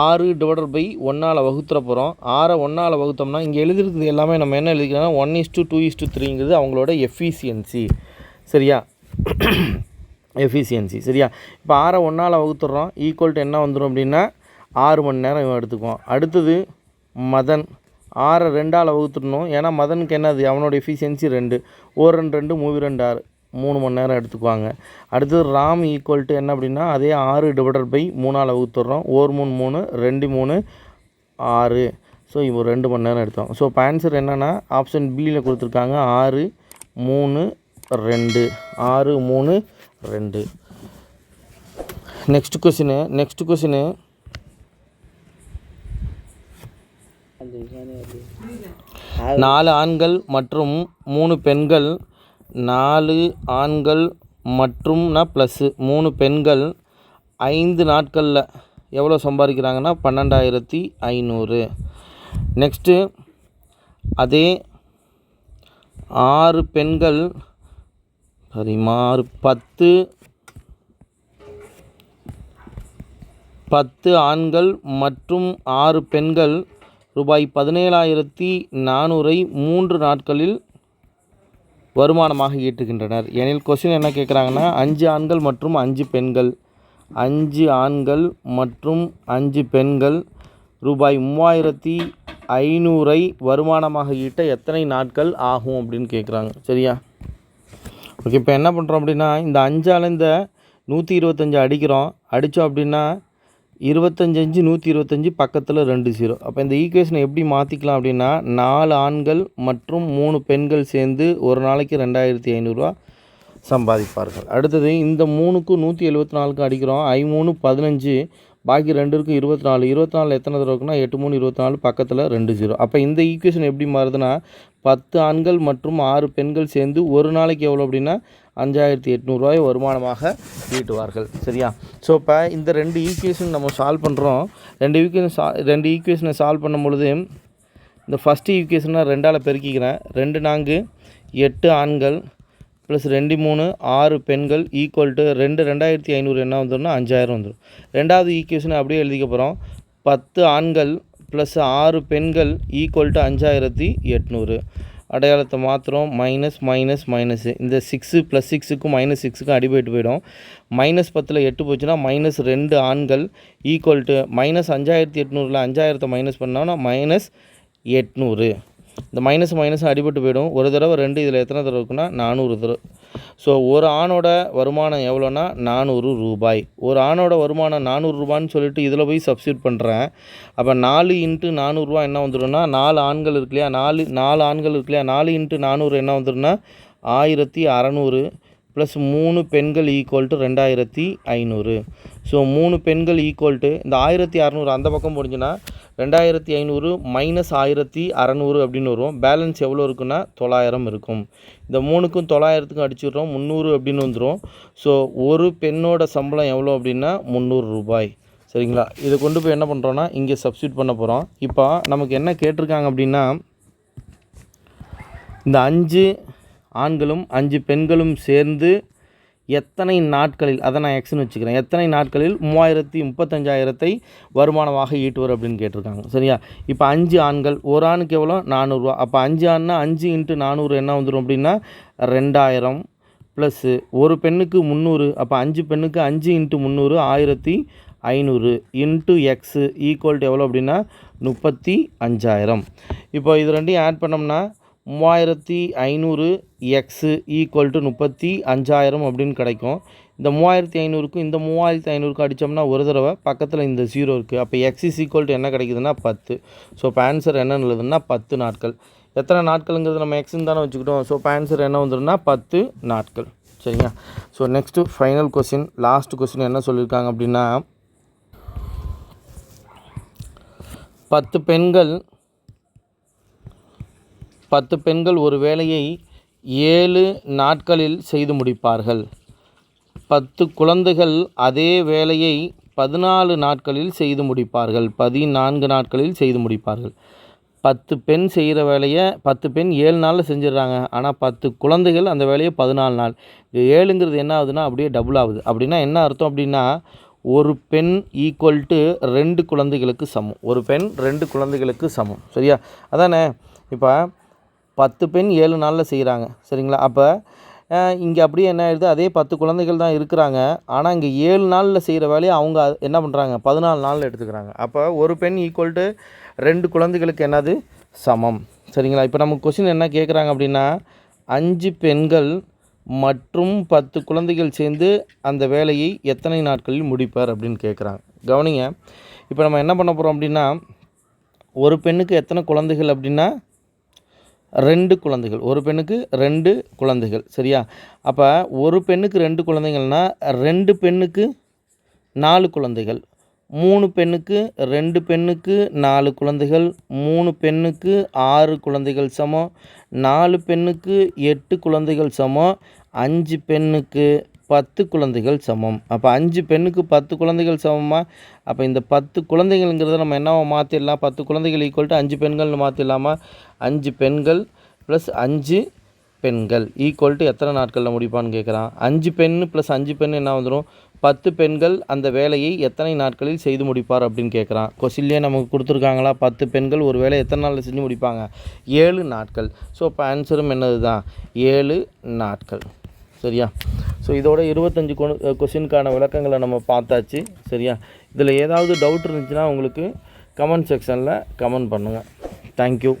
6/1ஆல் வகுத்துற போகிறோம். 6 1ஆல் வகுத்தோம்னா இங்கே எழுதிருக்குது எல்லாமே நம்ம என்ன எழுதிக்கிறோம்னா 1:2:3ங்கிறது அவங்களோட எஃபிஷியன்சி. சரியா? எஃபிஷியன்சி. சரியா? இப்போ 6 1ஆல் வகுத்துடுறோம். ஈக்குவல்ட்டு என்ன வந்துடும் அப்படின்னா 6 மணி நேரம் இவன் எடுத்துக்குவான். அடுத்தது மதன் 6 2ஆல் வகுத்துடணும். ஏன்னா மதனுக்கு என்னது, அவனோட எஃபிஷியன்சி 2, 1 2 2 3 6 3 மணி நேரம் எடுத்துக்குவாங்க. அடுத்தது ராம் ஈக்குவல்ட்டு என்ன அப்படின்னா அதே 6/3ஆல் வகுத்துடுறோம். 1 3 3 2 3 6. ஸோ இவன் 2 மணி நேரம் எடுத்தோம். ஸோ இப்போ ஆன்சர் என்னென்னா ஆப்ஷன் பியில் கொடுத்துருக்காங்க 6 3 2 6 3 2. நெக்ஸ்ட் கொஸ்டினு 4 ஆண்கள் மற்றும் 3 பெண்கள் 4 ஆண்கள் மற்றும்னா ப்ளஸ்ஸு 3 பெண்கள் 5 நாட்களில் எவ்வளோ சம்பாதிக்கிறாங்கன்னா 12,500. நெக்ஸ்ட்டு அதே 6 பெண்கள் 10 ஆண்கள் மற்றும் 6 பெண்கள் ரூபாய் 17,400 3 நாட்களில் வருமானமாக ஈட்டுகின்றனர் எனில் கொஸ்டின் என்ன கேட்குறாங்கன்னா 5 ஆண்கள் மற்றும் 5 பெண்கள் 5 ஆண்கள் மற்றும் 5 பெண்கள் ரூபாய் 3,500 வருமானமாக ஈட்ட எத்தனை நாட்கள் ஆகும் அப்படின்னு கேட்குறாங்க. சரியா? ஓகே. இப்போ என்ன பண்ணுறோம் அப்படின்னா இந்த 5ஆல் இந்த 125 அடித்தோம் அப்படின்னா 25 5 125 பக்கத்தில் 2 0. அப்போ இந்த ஈக்குவேஷனை எப்படி மாற்றிக்கலாம் அப்படின்னா 4 ஆண்கள் மற்றும் 3 பெண்கள் சேர்ந்து ஒரு நாளைக்கு 2,500 சம்பாதிப்பார்கள். அடுத்தது இந்த 3க்கும் 174க்கும் அடிக்கிறோம். 5 3 15 பாக்கி 2க்கு 24. 24 எத்தனை தடவை இருக்குன்னா 8 3 24 பக்கத்தில் 2 0. அப்போ இந்த ஈக்குவேஷன் எப்படி மாறுதுன்னா 10 ஆண்கள் மற்றும் 6 பெண்கள் சேர்ந்து ஒரு நாளைக்கு எவ்வளோ அப்படின்னா 5,800 வருமானமாக ஈட்டுவார்கள். சரியா? ஸோ இப்போ இந்த 2 ஈக்குவேஷன் நம்ம சால்வ் பண்ணுறோம். 2 ஈக்குவேஷனை சால்வ் பண்ணும் பொழுது இந்த ஃபஸ்ட்டு ஈக்குவேஷனை 2ஆல் பெருக்கிக்கிறேன். 2 4 8 ஆண்கள் ப்ளஸ் 2 3 6 பெண்கள் ஈக்குவல்ட்டு 2,500 என்ன வந்துடும்னா 5,000 வந்துடும். ரெண்டாவது ஈக்குவேஷனை அப்படியே எழுதிக்க போகிறோம். 10 ஆண்கள் ப்ளஸ் 6 பெண்கள் ஈக்குவல்ட்டு 5,800. அடையாளத்தை மாத்திரம் மைனஸ் இந்த 6 + 6க்கும் -6க்கும் அடிபட்டு போயிடும். -10ல் 8 போச்சுன்னா -2 ஆண்கள் ஈக்குவல்ட்டு -5,800ல் 5,000 மைனஸ் பண்ணோன்னா -800. இந்த மைனஸ் அடிபட்டு போயிடும். ஒரு தடவை 2 இதில் எத்தனை தடவை இருக்குன்னா 400 தடவை. ஸோ ஒரு ஆணோட வருமானம் எவ்வளோன்னா 400 ரூபாய். ஒரு ஆணோட வருமானம் 400 ரூபான்னு சொல்லிட்டு இதில் போய் சப்ஸ்டியூட் பண்ணுறேன். அப்போ 4 × 400 என்ன வந்துடும்னா 4 ஆண்கள் இருக்கு இல்லையா, 4 ஆண்கள் இருக்கு இல்லையா, 4 × 400 என்ன வந்துடும்னா 1,600 ப்ளஸ் 3 பெண்கள் ஈக்குவல்ட்டு 2,500. ஸோ 3 பெண்கள் ஈக்குவல்ட்டு இந்த 1,600 அந்த பக்கம் முடிஞ்சுன்னா 2,500 - 1,600 அப்படின்னு வரும். பேலன்ஸ் எவ்வளோ இருக்குன்னா 900 இருக்கும். இந்த 3க்கும் 900க்கும் அடிச்சுடுறோம் 300 அப்படின்னு வந்துடும். ஸோ ஒரு பெண்ணோட சம்பளம் எவ்வளோ அப்படின்னா 300 ரூபாய். சரிங்களா? இதை கொண்டு போய் என்ன பண்ணுறோன்னா இங்கே சப்ஸ்டியூட் பண்ண போகிறோம். இப்போ நமக்கு என்ன கேட்டிருக்காங்க அப்படின்னா இந்த 5 ஆண்களும் 5 பெண்களும் சேர்ந்து எத்தனை நாட்களில், அதை நான் எக்ஸ்னு வச்சுக்கிறேன், எத்தனை நாட்களில் 3035,000 வருமானமாக ஈட்டுவர் அப்படின்னு கேட்டிருக்காங்க. சரியா? இப்போ 5 ஆண்கள், ஒரு ஆணுக்கு எவ்வளோ 400 அப்போ 5 ஆண்னா 5 × 400 என்ன வந்துடும் அப்படின்னா 2000 ப்ளஸ்ஸு ஒரு பெண்ணுக்கு 300 அப்போ 5 பெண்ணுக்கு 5 × 300 1500 இன்ட்டு எக்ஸு ஈக்குவல் டு எவ்வளோ அப்படின்னா 35,000. இப்போ இது ரெண்டையும் ஆட் பண்ணோம்னா 3500 எக்ஸு ஈக்குவல் டு 35,000 அப்படின்னு கிடைக்கும். இந்த 3500க்கும் இந்த 3500க்கும் அடித்தோம்னா ஒரு தடவை பக்கத்தில் இந்த 0 இருக்குது. அப்போ எக்ஸ் இஸ் ஈக்குவல் டு என்ன கிடைக்குதுன்னா 10. ஸோ இப்போ ஆன்சர் என்ன எழுதுன்னா 10 நாட்கள். எத்தனை நாட்களுங்கிறது நம்ம எக்ஸ்ன்னு தானே வச்சுக்கிட்டோம். ஸோ இப்போ ஆன்சர் என்ன வந்துடும்னா 10 நாட்கள். சரிங்களா? So next final question, last question என்ன சொல்லியிருக்காங்க அப்படின்னா 10 பெண்கள் ஒரு வேலையை 7 நாட்களில் செய்து முடிப்பார்கள். 10 குழந்தைகள் அதே வேலையை 14 நாட்களில் செய்து முடிப்பார்கள். 14 நாட்களில் செய்து முடிப்பார்கள். 10 பெண் செய்கிற வேலையை 10 பெண் 7 நாளில் செஞ்சிடறாங்க. ஆனால் 10 குழந்தைகள் அந்த வேலையை 14 நாள். 7ங்கிறது என்ன ஆகுதுன்னா அப்படியே டபுள் ஆகுது. அப்படின்னா என்ன அர்த்தம் அப்படின்னா ஒரு பெண் ஈக்குவல் டு 2 குழந்தைகளுக்கு சமம். ஒரு பெண் 2 குழந்தைகளுக்கு சமம். சரியா? அதானே? இப்போ 10 பெண் 7 நாளில் செய்கிறாங்க. சரிங்களா? அப்போ இங்கே அப்படியே என்ன ஆயிடுது, அதே 10 குழந்தைகள் தான் இருக்கிறாங்க. ஆனால் இங்கே 7 நாளில் செய்கிற வேலையை அவங்க என்ன பண்ணுறாங்க 14 நாளில் எடுத்துக்கிறாங்க. அப்போ ஒரு பெண் ஈக்குவல் டு 2 குழந்தைகளுக்கு என்னது சமம். சரிங்களா? இப்போ நமக்கு கொஸ்டின் என்ன கேட்குறாங்க அப்படின்னா 5 பெண்கள் மற்றும் 10 குழந்தைகள் சேர்ந்து அந்த வேலையை எத்தனை நாட்களில் முடிப்பார் அப்படின்னு கேட்குறாங்க. கவனிங்க, இப்போ நம்ம என்ன பண்ண போகிறோம் அப்படின்னா ஒரு பெண்ணுக்கு எத்தனை குழந்தைகள் அப்படின்னா 2 குழந்தைகள். ஒரு பெண்ணுக்கு 2 குழந்தைகள். சரியா? அப்போ ஒரு பெண்ணுக்கு 2 குழந்தைகள்னால் 2 பெண்ணுக்கு 4 குழந்தைகள். 3 பெண்ணுக்கு 2 பெண்ணுக்கு 4 குழந்தைகள். 3 பெண்ணுக்கு 6 குழந்தைகள் சமம். 4 பெண்ணுக்கு 8 குழந்தைகள் சமம். 5 பெண்ணுக்கு 10 குழந்தைகள் சமம். அப்போ 5 பெண்ணுக்கு 10 குழந்தைகள் சமமாக, அப்போ இந்த 10 குழந்தைகள்ங்கிறத நம்ம என்னவா மாற்றிடலாம், 10 குழந்தைகள் ஈக்குவல் டு 5 பெண்கள்னு மாற்றிடலாமா? 5 பெண்கள் ப்ளஸ் 5 பெண்கள் ஈக்குவல் டு எத்தனை நாட்களில் முடிப்பான்னு கேட்குறான். 5 பெண் ப்ளஸ் 5 பெண் என்ன வந்துடும் 10 பெண்கள் அந்த வேலையை எத்தனை நாட்களில் செய்து முடிப்பார் அப்படின்னு கேட்குறான். கொஸ்டின்லேயே நமக்கு கொடுத்துருக்காங்களா 10 பெண்கள் ஒரு வேலை எத்தனை நாளில் செஞ்சு முடிப்பாங்க 7 நாட்கள். ஸோ இப்போ ஆன்சரும் என்னது தான் 7 நாட்கள். சரியா? ஸோ இதோட 25 கொஸ்டினுக்கான விளக்கங்களை நம்ம பார்த்தாச்சு. சரியா? இதில் ஏதாவது டவுட் இருந்துச்சுன்னா உங்களுக்கு கமெண்ட் செக்ஷனில் கமெண்ட் பண்ணுங்கள். தேங்க்யூ.